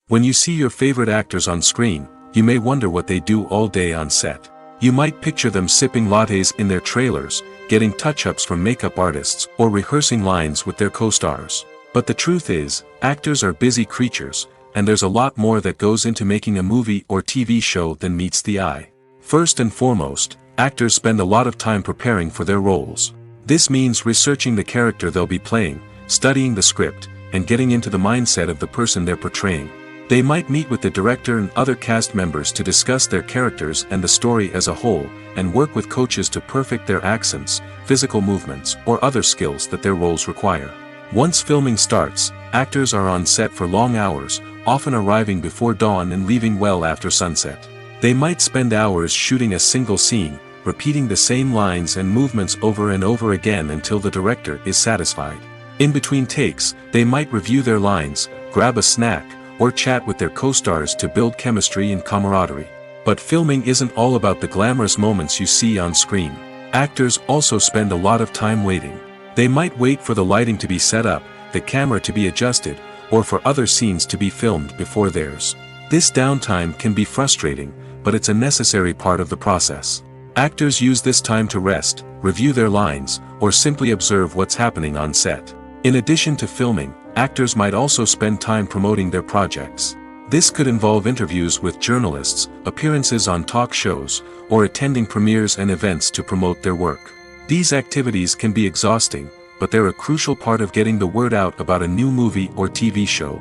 When you see your favorite actors on screen, you may wonder what they do all day on set. You might picture them sipping lattes in their trailers, getting touch-ups from makeup artists, or rehearsing lines with their co-stars. But the truth is, actors are busy creatures, and there's a lot more that goes into making a movie or TV show than meets the eye. First and foremost, actors spend a lot of time preparing for their roles. This means researching the character they'll be playing, studying the script, and getting into the mindset of the person they're portraying. They might meet with the director and other cast members to discuss their characters and the story as a whole, and work with coaches to perfect their accents, physical movements, or other skills that their roles require. Once filming starts, actors are on set for long hours, often arriving before dawn and leaving well after sunset. They might spend hours shooting a single scene, repeating the same lines and movements over and over again until the director is satisfied. In between takes, they might review their lines, grab a snack, or chat with their co-stars to build chemistry and camaraderie. But filming isn't all about the glamorous moments you see on screen. Actors also spend a lot of time waiting. They might wait for the lighting to be set up, the camera to be adjusted, or for other scenes to be filmed before theirs. This downtime can be frustrating, but it's a necessary part of the process. Actors use this time to rest, review their lines, or simply observe what's happening on set. In addition to filming, actors might also spend time promoting their projects. This could involve interviews with journalists, appearances on talk shows, or attending premieres and events to promote their work. These activities can be exhausting, but they're a crucial part of getting the word out about a new movie or TV show.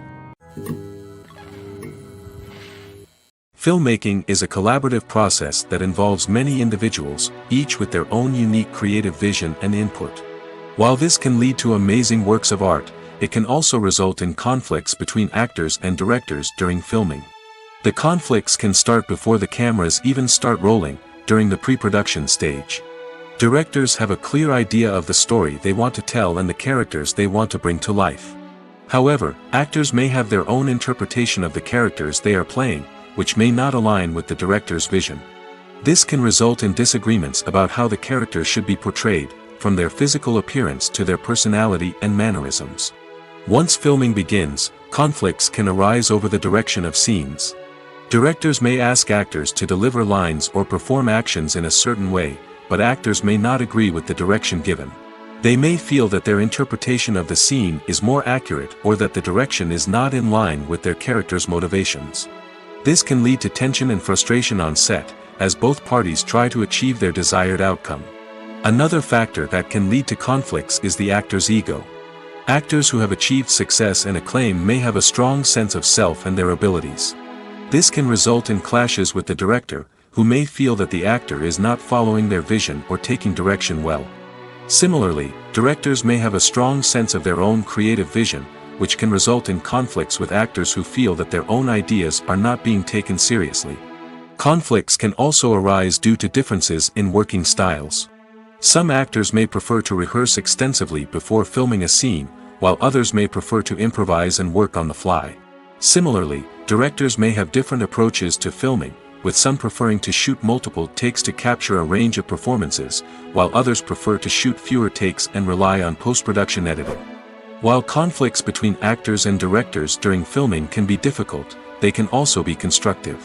Filmmaking is a collaborative process that involves many individuals, each with their own unique creative vision and input. While this can lead to amazing works of art, it can also result in conflicts between actors and directors during filming. The conflicts can start before the cameras even start rolling, during the pre-production stage. Directors have a clear idea of the story they want to tell and the characters they want to bring to life. However, actors may have their own interpretation of the characters they are playing, which may not align with the director's vision. This can result in disagreements about how the characters should be portrayed, from their physical appearance to their personality and mannerisms. Once filming begins, conflicts can arise over the direction of scenes. Directors may ask actors to deliver lines or perform actions in a certain way, but actors may not agree with the direction given. They may feel that their interpretation of the scene is more accurate or that the direction is not in line with their character's motivations. This can lead to tension and frustration on set, as both parties try to achieve their desired outcome. Another factor that can lead to conflicts is the actor's ego. Actors who have achieved success and acclaim may have a strong sense of self and their abilities. This can result in clashes with the director, who may feel that the actor is not following their vision or taking direction well. Similarly, directors may have a strong sense of their own creative vision, which can result in conflicts with actors who feel that their own ideas are not being taken seriously. Conflicts can also arise due to differences in working styles. Some actors may prefer to rehearse extensively before filming a scene, while others may prefer to improvise and work on the fly. Similarly, directors may have different approaches to filming, with some preferring to shoot multiple takes to capture a range of performances, while others prefer to shoot fewer takes and rely on post-production editing. While conflicts between actors and directors during filming can be difficult, they can also be constructive.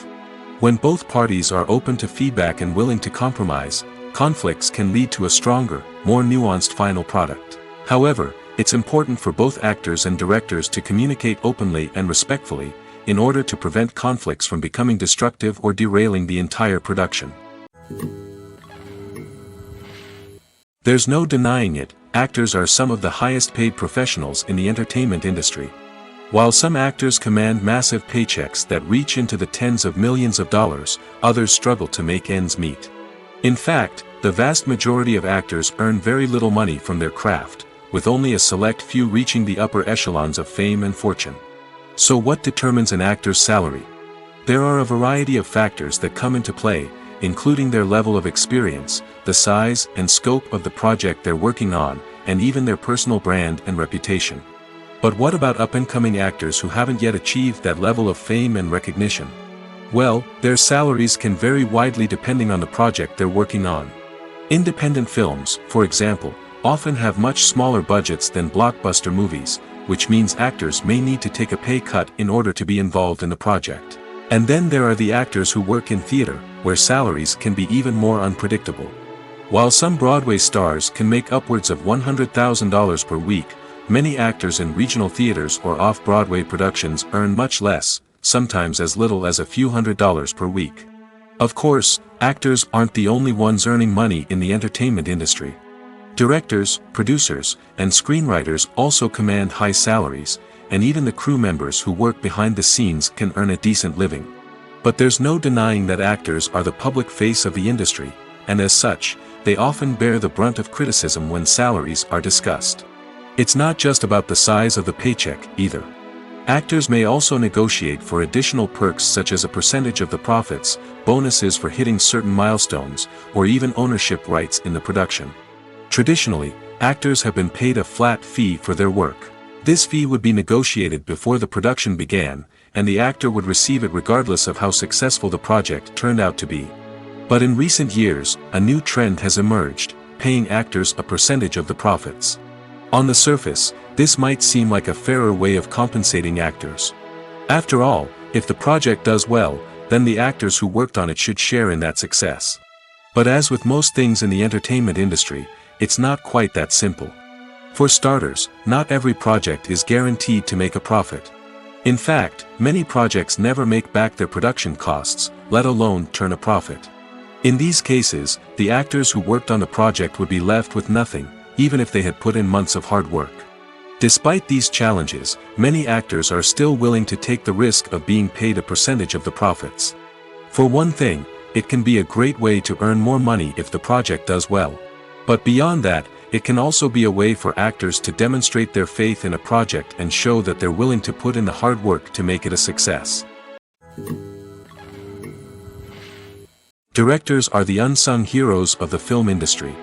When both parties are open to feedback and willing to compromise, conflicts can lead to a stronger, more nuanced final product. However, it's important for both actors and directors to communicate openly and respectfully, in order to prevent conflicts from becoming destructive or derailing the entire production. There's no denying it, actors are some of the highest paid professionals in the entertainment industry. While some actors command massive paychecks that reach into the tens of millions of dollars, others struggle to make ends meet. In fact, the vast majority of actors earn very little money from their craft, with only a select few reaching the upper echelons of fame and fortune. So what determines an actor's salary? There are a variety of factors that come into play, including their level of experience, the size and scope of the project they're working on, and even their personal brand and reputation. But what about up-and-coming actors who haven't yet achieved that level of fame and recognition? Well, their salaries can vary widely depending on the project they're working on. Independent films, for example, often have much smaller budgets than blockbuster movies, which means actors may need to take a pay cut in order to be involved in the project. And then there are the actors who work in theater, where salaries can be even more unpredictable. While some Broadway stars can make upwards of $100,000 per week, many actors in regional theaters or off-Broadway productions earn much less, sometimes as little as a few $100s per week. Of course, actors aren't the only ones earning money in the entertainment industry. Directors, producers, and screenwriters also command high salaries, and even the crew members who work behind the scenes can earn a decent living. But there's no denying that actors are the public face of the industry, and as such, they often bear the brunt of criticism when salaries are discussed. It's not just about the size of the paycheck, either. Actors may also negotiate for additional perks such as a percentage of the profits, bonuses for hitting certain milestones, or even ownership rights in the production. Traditionally, actors have been paid a flat fee for their work. This fee would be negotiated before the production began, and the actor would receive it regardless of how successful the project turned out to be. But in recent years, a new trend has emerged, paying actors a percentage of the profits. On the surface, this might seem like a fairer way of compensating actors. After all, if the project does well, then the actors who worked on it should share in that success. But as with most things in the entertainment industry, it's not quite that simple. For starters, not every project is guaranteed to make a profit. In fact, many projects never make back their production costs, let alone turn a profit. In these cases, the actors who worked on the project would be left with nothing, even if they had put in months of hard work. Despite these challenges, many actors are still willing to take the risk of being paid a percentage of the profits. For one thing, it can be a great way to earn more money if the project does well. But beyond that, it can also be a way for actors to demonstrate their faith in a project and show that they're willing to put in the hard work to make it a success. Directors are the unsung heroes of the film industry.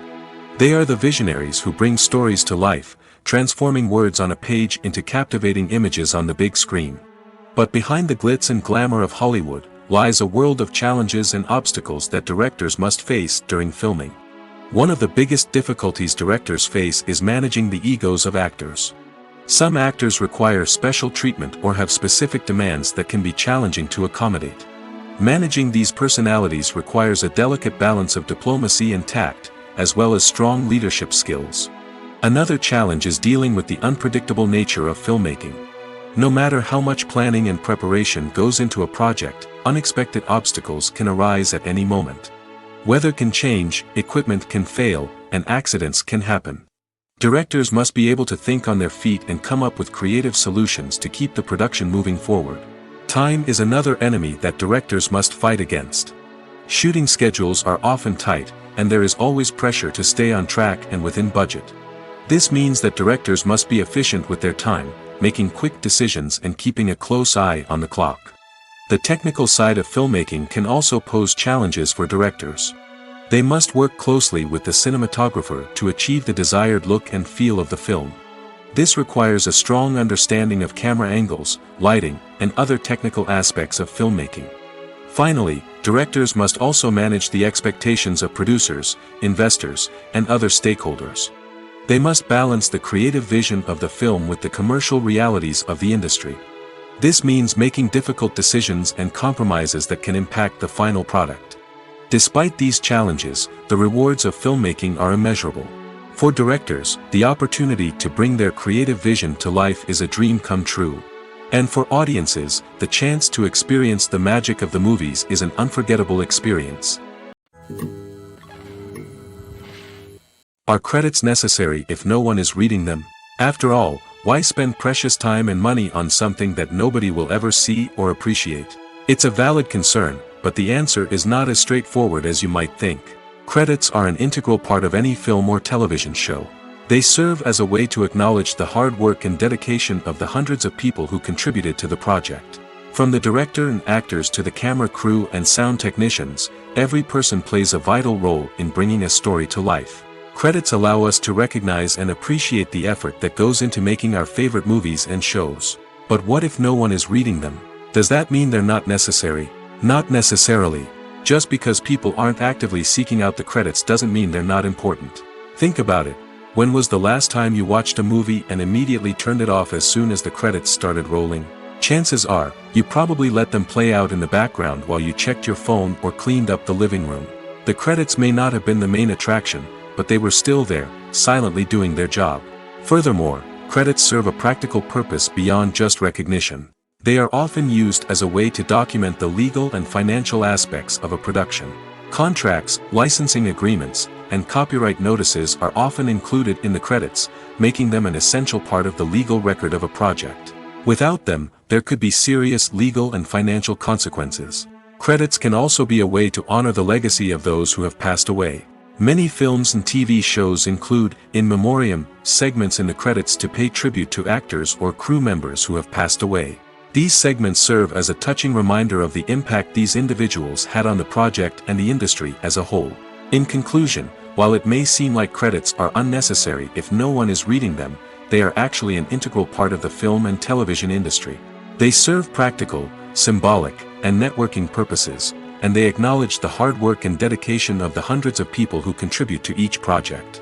They are the visionaries who bring stories to life, transforming words on a page into captivating images on the big screen. But behind the glitz and glamour of Hollywood, lies a world of challenges and obstacles that directors must face during filming. One of the biggest difficulties directors face is managing the egos of actors. Some actors require special treatment or have specific demands that can be challenging to accommodate. Managing these personalities requires a delicate balance of diplomacy and tact, as well as strong leadership skills. Another challenge is dealing with the unpredictable nature of filmmaking. No matter how much planning and preparation goes into a project, unexpected obstacles can arise at any moment. Weather can change, equipment can fail, and accidents can happen. Directors must be able to think on their feet and come up with creative solutions to keep the production moving forward. Time is another enemy that directors must fight against. Shooting schedules are often tight, and there is always pressure to stay on track and within budget. This means that directors must be efficient with their time, making quick decisions and keeping a close eye on the clock. The technical side of filmmaking can also pose challenges for directors. They must work closely with the cinematographer to achieve the desired look and feel of the film. This requires a strong understanding of camera angles, lighting, and other technical aspects of filmmaking. Finally, directors must also manage the expectations of producers, investors, and other stakeholders. They must balance the creative vision of the film with the commercial realities of the industry. This means making difficult decisions and compromises that can impact the final product. Despite these challenges, the rewards of filmmaking are immeasurable. For directors, the opportunity to bring their creative vision to life is a dream come true. And for audiences, the chance to experience the magic of the movies is an unforgettable experience. Are credits necessary if no one is reading them? After all, why spend precious time and money on something that nobody will ever see or appreciate? It's a valid concern, but the answer is not as straightforward as you might think. Credits are an integral part of any film or television show. They serve as a way to acknowledge the hard work and dedication of the hundreds of people who contributed to the project. From the director and actors to the camera crew and sound technicians, every person plays a vital role in bringing a story to life. Credits allow us to recognize and appreciate the effort that goes into making our favorite movies and shows. But what if no one is reading them? Does that mean they're not necessary? Not necessarily. Just because people aren't actively seeking out the credits doesn't mean they're not important. Think about it. When was the last time you watched a movie and immediately turned it off as soon as the credits started rolling? Chances are, you probably let them play out in the background while you checked your phone or cleaned up the living room. The credits may not have been the main attraction, but they were still there, silently doing their job. Furthermore, credits serve a practical purpose beyond just recognition. They are often used as a way to document the legal and financial aspects of a production. Contracts, licensing agreements, and copyright notices are often included in the credits, making them an essential part of the legal record of a project. Without them, there could be serious legal and financial consequences. Credits can also be a way to honor the legacy of those who have passed away. Many films and TV shows include, in memoriam, segments in the credits to pay tribute to actors or crew members who have passed away. These segments serve as a touching reminder of the impact these individuals had on the project and the industry as a whole. In conclusion, while it may seem like credits are unnecessary if no one is reading them, they are actually an integral part of the film and television industry. They serve practical, symbolic, and networking purposes, and they acknowledge the hard work and dedication of the hundreds of people who contribute to each project.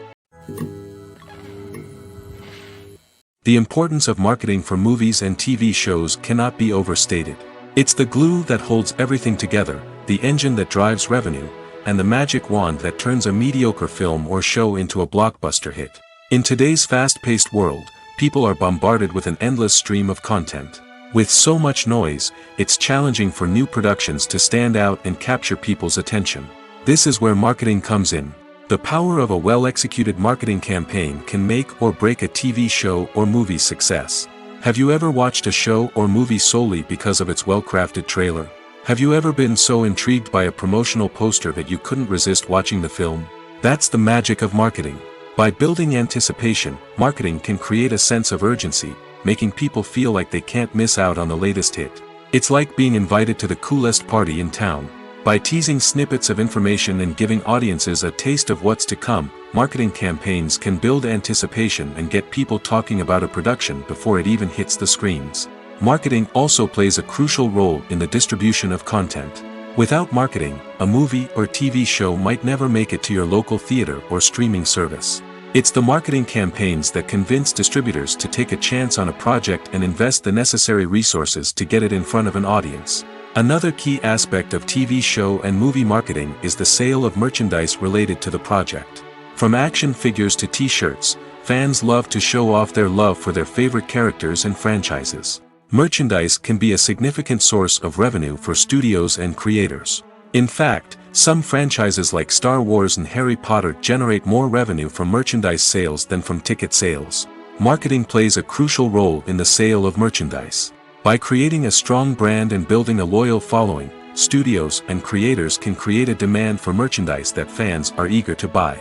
The importance of marketing for movies and TV shows cannot be overstated. It's the glue that holds everything together, the engine that drives revenue, and the magic wand that turns a mediocre film or show into a blockbuster hit. In today's fast-paced world, people are bombarded with an endless stream of content. With so much noise, it's challenging for new productions to stand out and capture people's attention. This is where marketing comes in. The power of a well-executed marketing campaign can make or break a TV show or movie's success. Have you ever watched a show or movie solely because of its well-crafted trailer? Have you ever been so intrigued by a promotional poster that you couldn't resist watching the film? That's the magic of marketing. By building anticipation, marketing can create a sense of urgency, making people feel like they can't miss out on the latest hit. It's like being invited to the coolest party in town. By teasing snippets of information and giving audiences a taste of what's to come, marketing campaigns can build anticipation and get people talking about a production before it even hits the screens. Marketing also plays a crucial role in the distribution of content. Without marketing, a movie or TV show might never make it to your local theater or streaming service. It's the marketing campaigns that convince distributors to take a chance on a project and invest the necessary resources to get it in front of an audience. Another key aspect of TV show and movie marketing is the sale of merchandise related to the project. From action figures to t-shirts, fans love to show off their love for their favorite characters and franchises. Merchandise can be a significant source of revenue for studios and creators. In fact, some franchises like Star Wars and Harry Potter generate more revenue from merchandise sales than from ticket sales. Marketing plays a crucial role in the sale of merchandise. By creating a strong brand and building a loyal following, studios and creators can create a demand for merchandise that fans are eager to buy.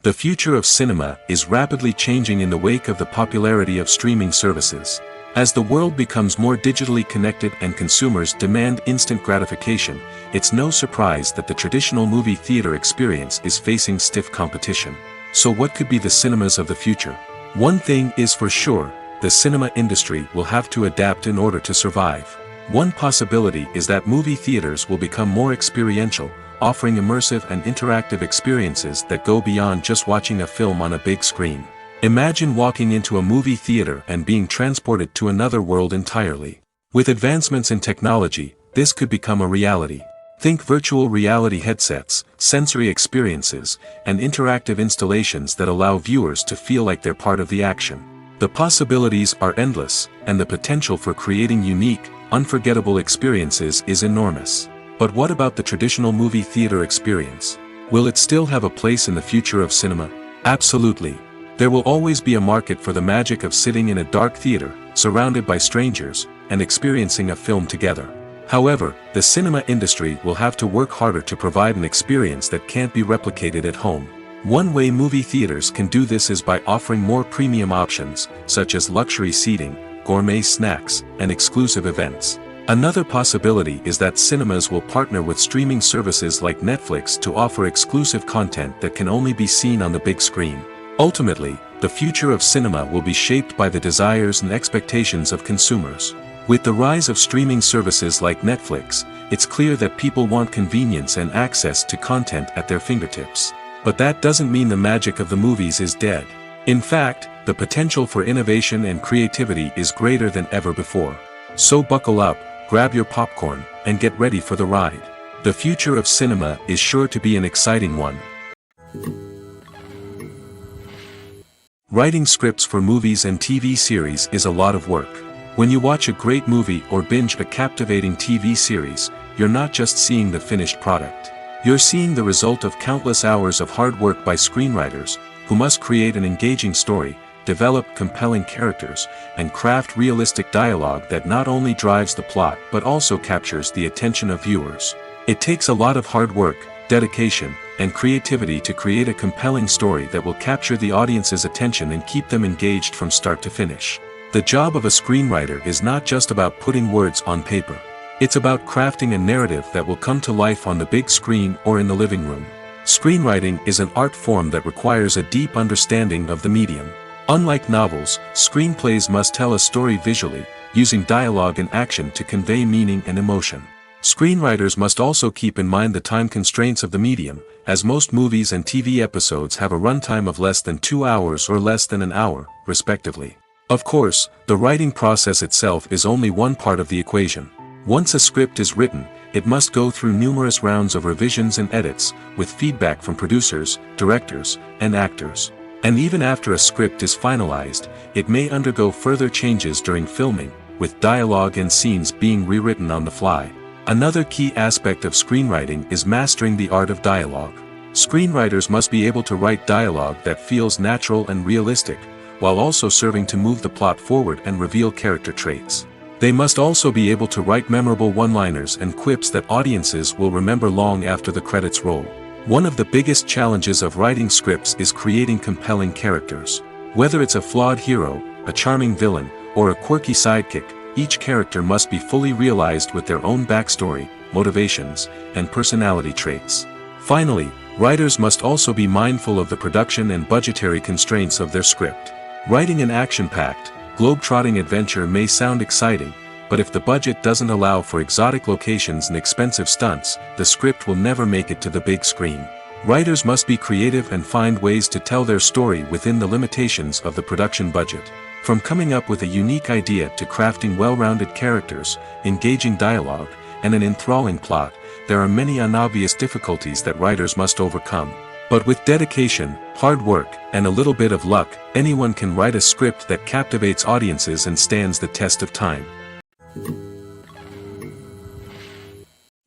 The future of cinema is rapidly changing in the wake of the popularity of streaming services. As the world becomes more digitally connected and consumers demand instant gratification, it's no surprise that the traditional movie theater experience is facing stiff competition. So what could be the cinemas of the future? One thing is for sure, the cinema industry will have to adapt in order to survive. One possibility is that movie theaters will become more experiential, offering immersive and interactive experiences that go beyond just watching a film on a big screen. Imagine walking into a movie theater and being transported to another world entirely. With advancements in technology, this could become a reality. Think virtual reality headsets, sensory experiences, and interactive installations that allow viewers to feel like they're part of the action. The possibilities are endless, and the potential for creating unique, unforgettable experiences is enormous. But what about the traditional movie theater experience? Will it still have a place in the future of cinema? Absolutely. There will always be a market for the magic of sitting in a dark theater, surrounded by strangers, and experiencing a film together. However, the cinema industry will have to work harder to provide an experience that can't be replicated at home. One way movie theaters can do this is by offering more premium options, such as luxury seating, gourmet snacks, and exclusive events. Another possibility is that cinemas will partner with streaming services like Netflix to offer exclusive content that can only be seen on the big screen. Ultimately, the future of cinema will be shaped by the desires and expectations of consumers. With the rise of streaming services like Netflix, it's clear that people want convenience and access to content at their fingertips. But that doesn't mean the magic of the movies is dead. In fact, the potential for innovation and creativity is greater than ever before. So buckle up, grab your popcorn, and get ready for the ride. The future of cinema is sure to be an exciting one. Writing scripts for movies and TV series is a lot of work. When you watch a great movie or binge a captivating TV series, you're not just seeing the finished product. You're seeing the result of countless hours of hard work by screenwriters, who must create an engaging story, develop compelling characters, and craft realistic dialogue that not only drives the plot but also captures the attention of viewers. It takes a lot of hard work, dedication, and creativity to create a compelling story that will capture the audience's attention and keep them engaged from start to finish. The job of a screenwriter is not just about putting words on paper. It's about crafting a narrative that will come to life on the big screen or in the living room. Screenwriting is an art form that requires a deep understanding of the medium. Unlike novels, screenplays must tell a story visually, using dialogue and action to convey meaning and emotion. Screenwriters must also keep in mind the time constraints of the medium, as most movies and TV episodes have a runtime of less than 2 hours or less than an hour, respectively. Of course, the writing process itself is only one part of the equation. Once a script is written, it must go through numerous rounds of revisions and edits, with feedback from producers, directors, and actors. And even after a script is finalized, it may undergo further changes during filming, with dialogue and scenes being rewritten on the fly. Another key aspect of screenwriting is mastering the art of dialogue. Screenwriters must be able to write dialogue that feels natural and realistic, while also serving to move the plot forward and reveal character traits. They must also be able to write memorable one-liners and quips that audiences will remember long after the credits roll. One of the biggest challenges of writing scripts is creating compelling characters. Whether it's a flawed hero, a charming villain, or a quirky sidekick, each character must be fully realized with their own backstory, motivations, and personality traits. Finally, writers must also be mindful of the production and budgetary constraints of their script. Writing an action-packed, globe-trotting adventure may sound exciting, but if the budget doesn't allow for exotic locations and expensive stunts, the script will never make it to the big screen. Writers must be creative and find ways to tell their story within the limitations of the production budget. From coming up with a unique idea to crafting well-rounded characters, engaging dialogue, and an enthralling plot, there are many unobvious difficulties that writers must overcome. But with dedication, hard work, and a little bit of luck, anyone can write a script that captivates audiences and stands the test of time.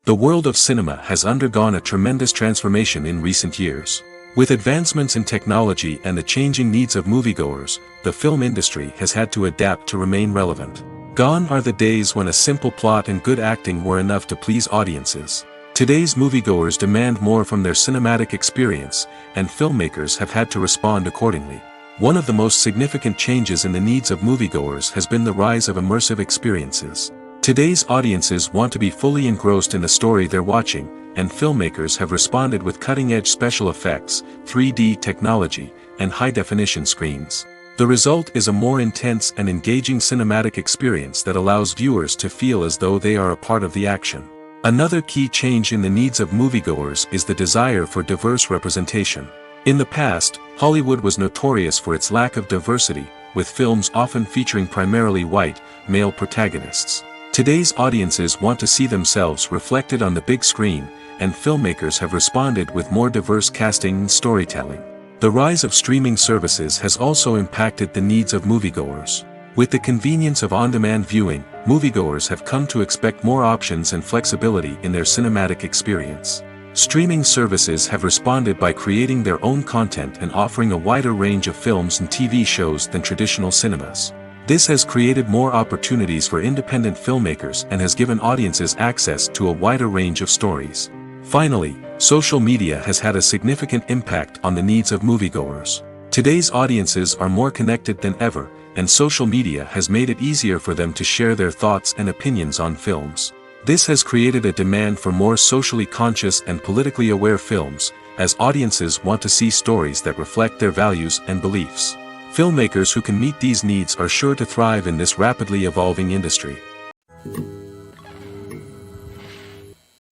The world of cinema has undergone a tremendous transformation in recent years. With advancements in technology and the changing needs of moviegoers, the film industry has had to adapt to remain relevant. Gone are the days when a simple plot and good acting were enough to please audiences. Today's moviegoers demand more from their cinematic experience, and filmmakers have had to respond accordingly. One of the most significant changes in the needs of moviegoers has been the rise of immersive experiences. Today's audiences want to be fully engrossed in the story they're watching, and filmmakers have responded with cutting-edge special effects, 3D technology, and high-definition screens. The result is a more intense and engaging cinematic experience that allows viewers to feel as though they are a part of the action. Another key change in the needs of moviegoers is the desire for diverse representation. In the past, Hollywood was notorious for its lack of diversity, with films often featuring primarily white, male protagonists. Today's audiences want to see themselves reflected on the big screen, and filmmakers have responded with more diverse casting and storytelling. The rise of streaming services has also impacted the needs of moviegoers. With the convenience of on-demand viewing, moviegoers have come to expect more options and flexibility in their cinematic experience. Streaming services have responded by creating their own content and offering a wider range of films and TV shows than traditional cinemas. This has created more opportunities for independent filmmakers and has given audiences access to a wider range of stories. Finally, social media has had a significant impact on the needs of moviegoers. Today's audiences are more connected than ever, and social media has made it easier for them to share their thoughts and opinions on films. This has created a demand for more socially conscious and politically aware films, as audiences want to see stories that reflect their values and beliefs. Filmmakers who can meet these needs are sure to thrive in this rapidly evolving industry.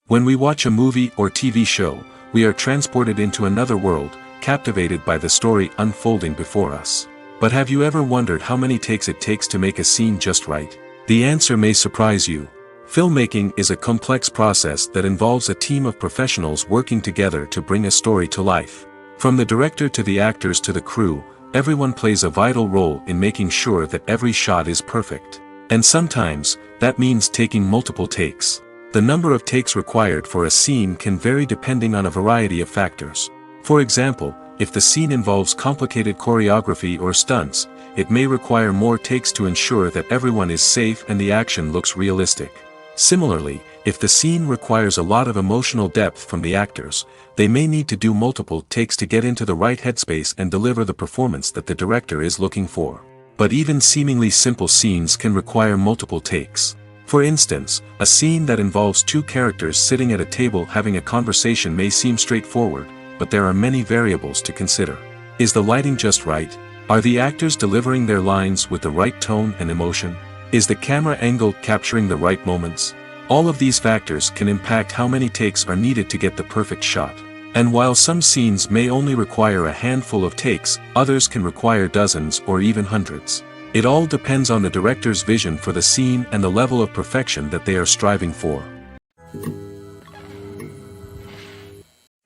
When we watch a movie or TV show, we are transported into another world, captivated by the story unfolding before us. But have you ever wondered how many takes it takes to make a scene just right? The answer may surprise you. Filmmaking is a complex process that involves a team of professionals working together to bring a story to life. From the director to the actors to the crew, everyone plays a vital role in making sure that every shot is perfect. And sometimes, that means taking multiple takes. The number of takes required for a scene can vary depending on a variety of factors. For example, if the scene involves complicated choreography or stunts, it may require more takes to ensure that everyone is safe and the action looks realistic. Similarly, if the scene requires a lot of emotional depth from the actors, they may need to do multiple takes to get into the right headspace and deliver the performance that the director is looking for. But even seemingly simple scenes can require multiple takes. For instance, a scene that involves two characters sitting at a table having a conversation may seem straightforward, but there are many variables to consider. Is the lighting just right? Are the actors delivering their lines with the right tone and emotion? Is the camera angle capturing the right moments? All of these factors can impact how many takes are needed to get the perfect shot. And while some scenes may only require a handful of takes, others can require dozens or even hundreds. It all depends on the director's vision for the scene and the level of perfection that they are striving for.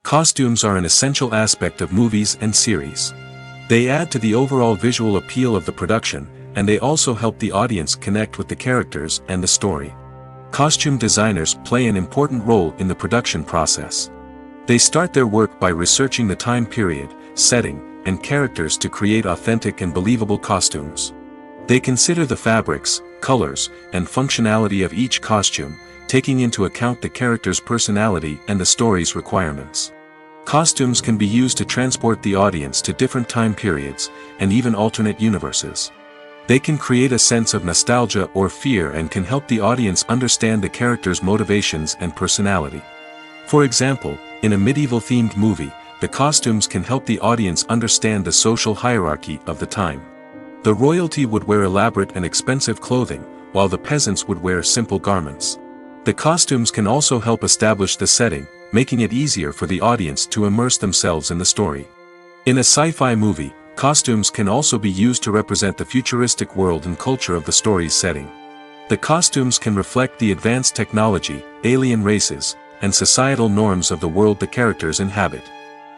Costumes are an essential aspect of movies and series. They add to the overall visual appeal of the production, and they also help the audience connect with the characters and the story. Costume designers play an important role in the production process. They start their work by researching the time period, setting, and characters to create authentic and believable costumes. They consider the fabrics, colors, and functionality of each costume, taking into account the character's personality and the story's requirements. Costumes can be used to transport the audience to different time periods, and even alternate universes. They can create a sense of nostalgia or fear and can help the audience understand the character's motivations and personality. For example, in a medieval-themed movie, the costumes can help the audience understand the social hierarchy of the time. The royalty would wear elaborate and expensive clothing, while the peasants would wear simple garments. The costumes can also help establish the setting, making it easier for the audience to immerse themselves in the story. In a sci-fi movie, costumes can also be used to represent the futuristic world and culture of the story's setting. The costumes can reflect the advanced technology, alien races, and societal norms of the world the characters inhabit.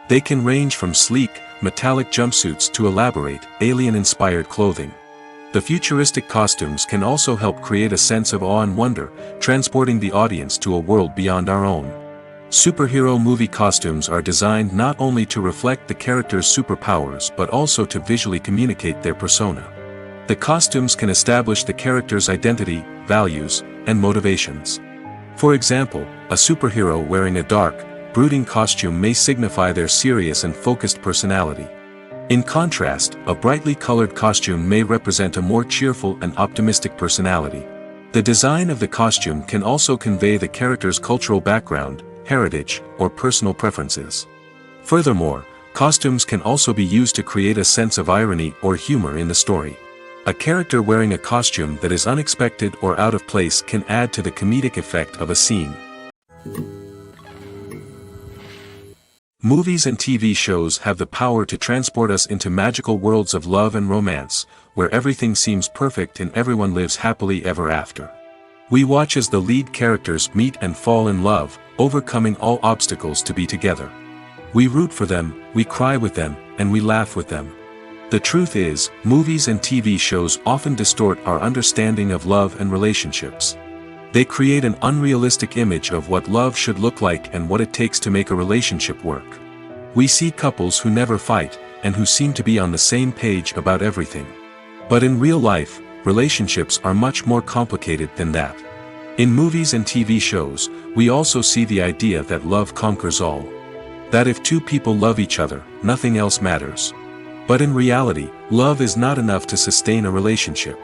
They can range from sleek, metallic jumpsuits to elaborate, alien-inspired clothing. The futuristic costumes can also help create a sense of awe and wonder, transporting the audience to a world beyond our own. Superhero movie costumes are designed not only to reflect the character's superpowers but also to visually communicate their persona. The costumes can establish the character's identity, values, and motivations. For example, a superhero wearing a dark, brooding costume may signify their serious and focused personality. In contrast, a brightly colored costume may represent a more cheerful and optimistic personality. The design of the costume can also convey the character's cultural background, heritage, or personal preferences. Furthermore, costumes can also be used to create a sense of irony or humor in the story. A character wearing a costume that is unexpected or out of place can add to the comedic effect of a scene. Movies and TV shows have the power to transport us into magical worlds of love and romance, where everything seems perfect and everyone lives happily ever after. We watch as the lead characters meet and fall in love, overcoming all obstacles to be together. We root for them, we cry with them, and we laugh with them. The truth is, movies and TV shows often distort our understanding of love and relationships. They create an unrealistic image of what love should look like and what it takes to make a relationship work. We see couples who never fight, and who seem to be on the same page about everything. But in real life, relationships are much more complicated than that. In movies and TV shows, we also see the idea that love conquers all. That if two people love each other, nothing else matters. But in reality, love is not enough to sustain a relationship.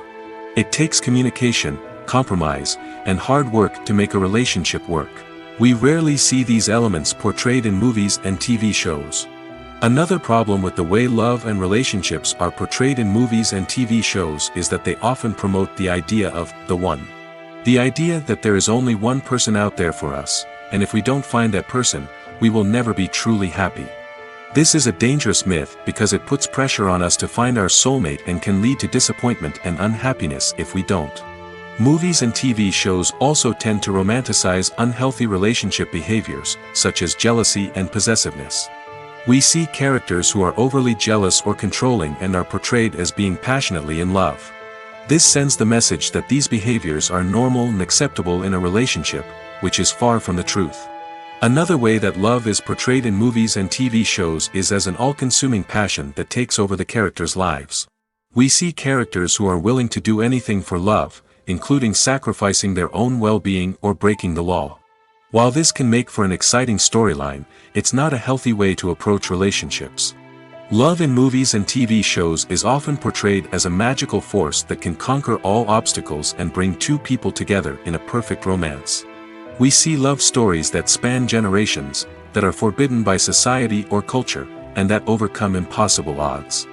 It takes communication, compromise, and hard work to make a relationship work. We rarely see these elements portrayed in movies and TV shows. Another problem with the way love and relationships are portrayed in movies and TV shows is that they often promote the idea of the one. The idea that there is only one person out there for us, and if we don't find that person, we will never be truly happy. This is a dangerous myth because it puts pressure on us to find our soulmate and can lead to disappointment and unhappiness if we don't. Movies and TV shows also tend to romanticize unhealthy relationship behaviors, such as jealousy and possessiveness. We see characters who are overly jealous or controlling and are portrayed as being passionately in love. This sends the message that these behaviors are normal and acceptable in a relationship, which is far from the truth. Another way that love is portrayed in movies and TV shows is as an all-consuming passion that takes over the characters' lives. We see characters who are willing to do anything for love, including sacrificing their own well-being or breaking the law. While this can make for an exciting storyline, it's not a healthy way to approach relationships. Love in movies and TV shows is often portrayed as a magical force that can conquer all obstacles and bring two people together in a perfect romance. We see love stories that span generations, that are forbidden by society or culture, and that overcome impossible odds.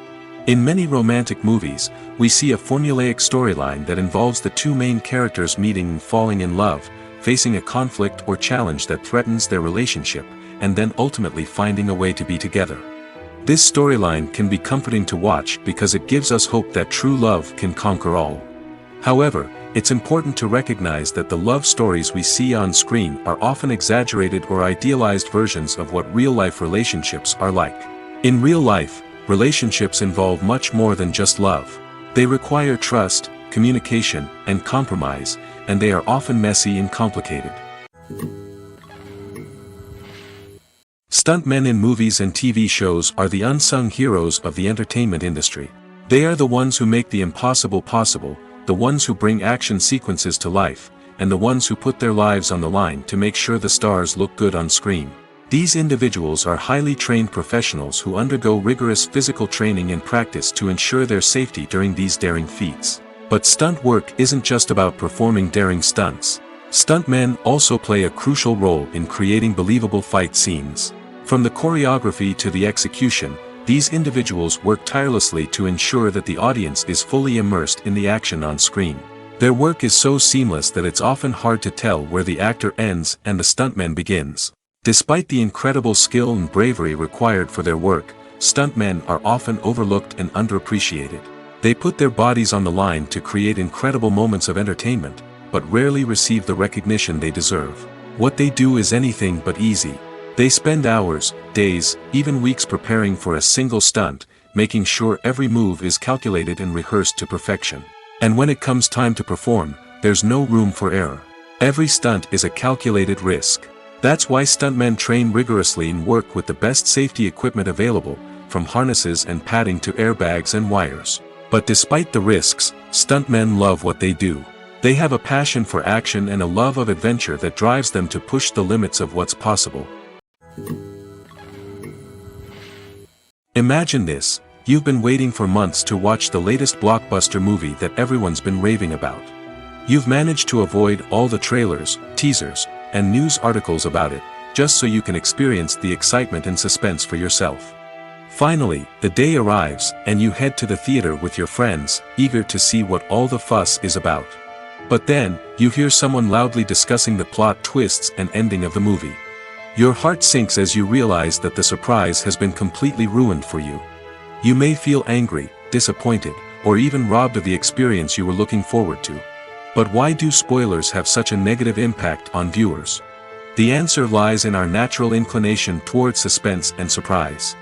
In many romantic movies, we see a formulaic storyline that involves the two main characters meeting and falling in love, facing a conflict or challenge that threatens their relationship, and then ultimately finding a way to be together. This storyline can be comforting to watch because it gives us hope that true love can conquer all. However, it's important to recognize that the love stories we see on screen are often exaggerated or idealized versions of what real-life relationships are like. In real life, relationships involve much more than just love. They require trust, communication, and compromise, and they are often messy and complicated. Stuntmen in movies and TV shows are the unsung heroes of the entertainment industry. They are the ones who make the impossible possible, the ones who bring action sequences to life, and the ones who put their lives on the line to make sure the stars look good on screen. These individuals are highly trained professionals who undergo rigorous physical training and practice to ensure their safety during these daring feats. But stunt work isn't just about performing daring stunts. Stuntmen also play a crucial role in creating believable fight scenes. From the choreography to the execution, these individuals work tirelessly to ensure that the audience is fully immersed in the action on screen. Their work is so seamless that it's often hard to tell where the actor ends and the stuntman begins. Despite the incredible skill and bravery required for their work, stuntmen are often overlooked and underappreciated. They put their bodies on the line to create incredible moments of entertainment, but rarely receive the recognition they deserve. What they do is anything but easy. They spend hours, days, even weeks preparing for a single stunt, making sure every move is calculated and rehearsed to perfection. And when it comes time to perform, there's no room for error. Every stunt is a calculated risk. That's why stuntmen train rigorously and work with the best safety equipment available, from harnesses and padding to airbags and wires. But despite the risks, stuntmen love what they do. They have a passion for action and a love of adventure that drives them to push the limits of what's possible. Imagine this: you've been waiting for months to watch the latest blockbuster movie that everyone's been raving about. You've managed to avoid all the trailers, teasers, and news articles about it, just so you can experience the excitement and suspense for yourself. Finally, the day arrives, and you head to the theater with your friends, eager to see what all the fuss is about. But then, you hear someone loudly discussing the plot twists and ending of the movie. Your heart sinks as you realize that the surprise has been completely ruined for you. You may feel angry, disappointed, or even robbed of the experience you were looking forward to. But why do spoilers have such a negative impact on viewers? The answer lies in our natural inclination toward suspense and surprise.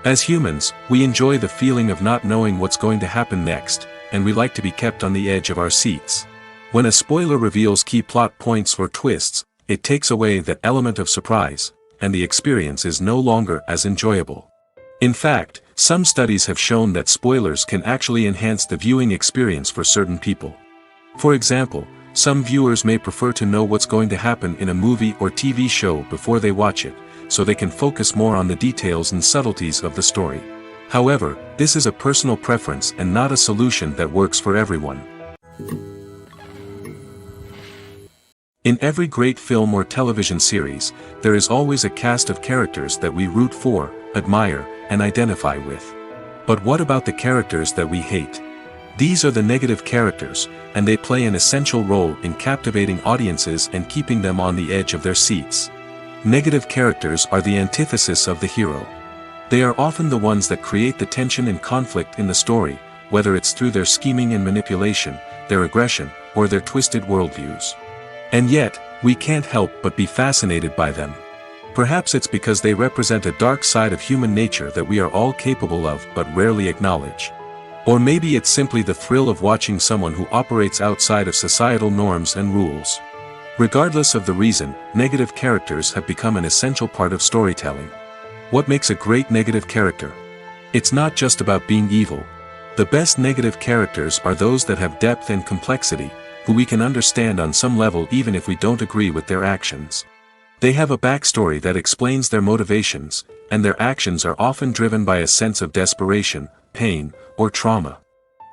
As humans, we enjoy the feeling of not knowing what's going to happen next, and we like to be kept on the edge of our seats. When a spoiler reveals key plot points or twists, it takes away that element of surprise, and the experience is no longer as enjoyable. In fact, some studies have shown that spoilers can actually enhance the viewing experience for certain people. For example, some viewers may prefer to know what's going to happen in a movie or TV show before they watch it, so they can focus more on the details and subtleties of the story. However, this is a personal preference and not a solution that works for everyone. In every great film or television series, there is always a cast of characters that we root for, admire, and identify with. But what about the characters that we hate? These are the negative characters, and they play an essential role in captivating audiences and keeping them on the edge of their seats. Negative characters are the antithesis of the hero. They are often the ones that create the tension and conflict in the story, whether it's through their scheming and manipulation, their aggression, or their twisted worldviews. And yet, we can't help but be fascinated by them. Perhaps it's because they represent a dark side of human nature that we are all capable of but rarely acknowledge. Or maybe it's simply the thrill of watching someone who operates outside of societal norms and rules. Regardless of the reason, negative characters have become an essential part of storytelling. What makes a great negative character? It's not just about being evil. The best negative characters are those that have depth and complexity, who we can understand on some level even if we don't agree with their actions. They have a backstory that explains their motivations, and their actions are often driven by a sense of desperation, pain, or trauma.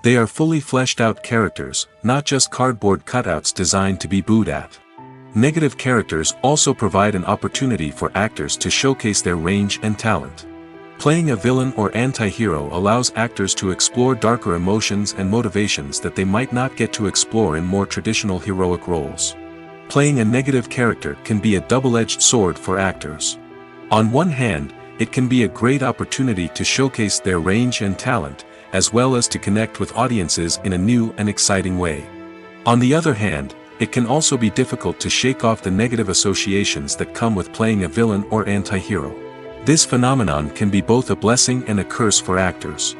They are fully fleshed out characters, not just cardboard cutouts designed to be booed at. Negative characters also provide an opportunity for actors to showcase their range and talent. Playing a villain or anti-hero allows actors to explore darker emotions and motivations that they might not get to explore in more traditional heroic roles. Playing a negative character can be a double-edged sword for actors. On one hand, it can be a great opportunity to showcase their range and talent, as well as to connect with audiences in a new and exciting way. On the other hand, it can also be difficult to shake off the negative associations that come with playing a villain or anti-hero. This phenomenon can be both a blessing and a curse for actors.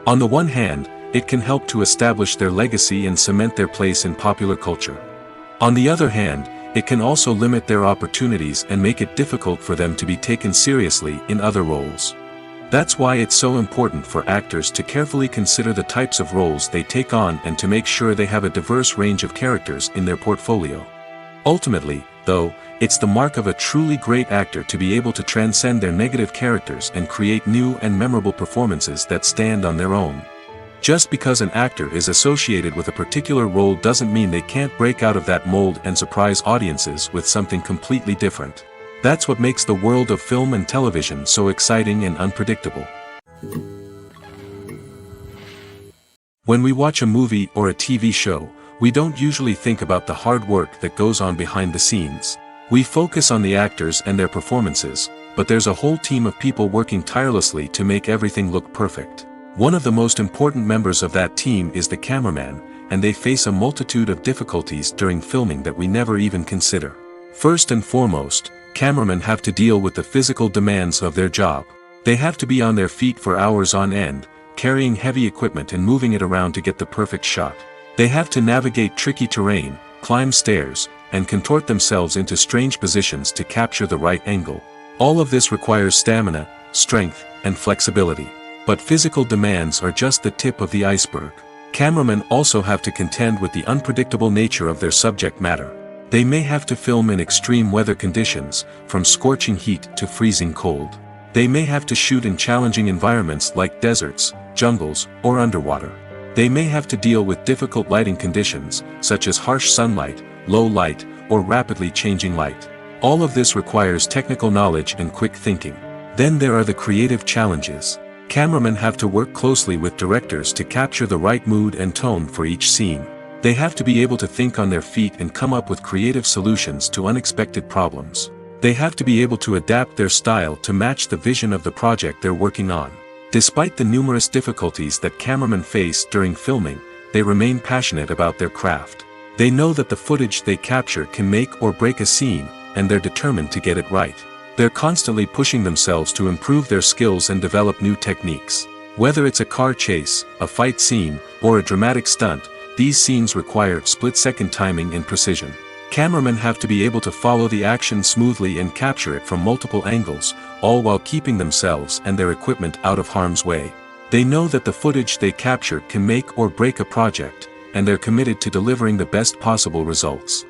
On the one hand, it can help to establish their legacy and cement their place in popular culture. On the other hand, it can also limit their opportunities and make it difficult for them to be taken seriously in other roles. That's why it's so important for actors to carefully consider the types of roles they take on and to make sure they have a diverse range of characters in their portfolio. Ultimately, though, it's the mark of a truly great actor to be able to transcend their negative characters and create new and memorable performances that stand on their own. Just because an actor is associated with a particular role doesn't mean they can't break out of that mold and surprise audiences with something completely different. That's what makes the world of film and television so exciting and unpredictable. When we watch a movie or a TV show, we don't usually think about the hard work that goes on behind the scenes. We focus on the actors and their performances, but there's a whole team of people working tirelessly to make everything look perfect. One of the most important members of that team is the cameraman, and they face a multitude of difficulties during filming that we never even consider. First and foremost, cameramen have to deal with the physical demands of their job. They have to be on their feet for hours on end, carrying heavy equipment and moving it around to get the perfect shot. They have to navigate tricky terrain, climb stairs, and contort themselves into strange positions to capture the right angle. All of this requires stamina, strength, and flexibility. But physical demands are just the tip of the iceberg. Cameramen also have to contend with the unpredictable nature of their subject matter. They may have to film in extreme weather conditions, from scorching heat to freezing cold. They may have to shoot in challenging environments like deserts, jungles, or underwater. They may have to deal with difficult lighting conditions, such as harsh sunlight, low light, or rapidly changing light. All of this requires technical knowledge and quick thinking. Then there are the creative challenges. Cameramen have to work closely with directors to capture the right mood and tone for each scene. They have to be able to think on their feet and come up with creative solutions to unexpected problems. They have to be able to adapt their style to match the vision of the project they're working on. Despite the numerous difficulties that cameramen face during filming, they remain passionate about their craft. They know that the footage they capture can make or break a scene, and they're determined to get it right. They're constantly pushing themselves to improve their skills and develop new techniques. Whether it's a car chase, a fight scene, or a dramatic stunt, these scenes require split-second timing and precision. Cameramen have to be able to follow the action smoothly and capture it from multiple angles, all while keeping themselves and their equipment out of harm's way. They know that the footage they capture can make or break a project, and they're committed to delivering the best possible results.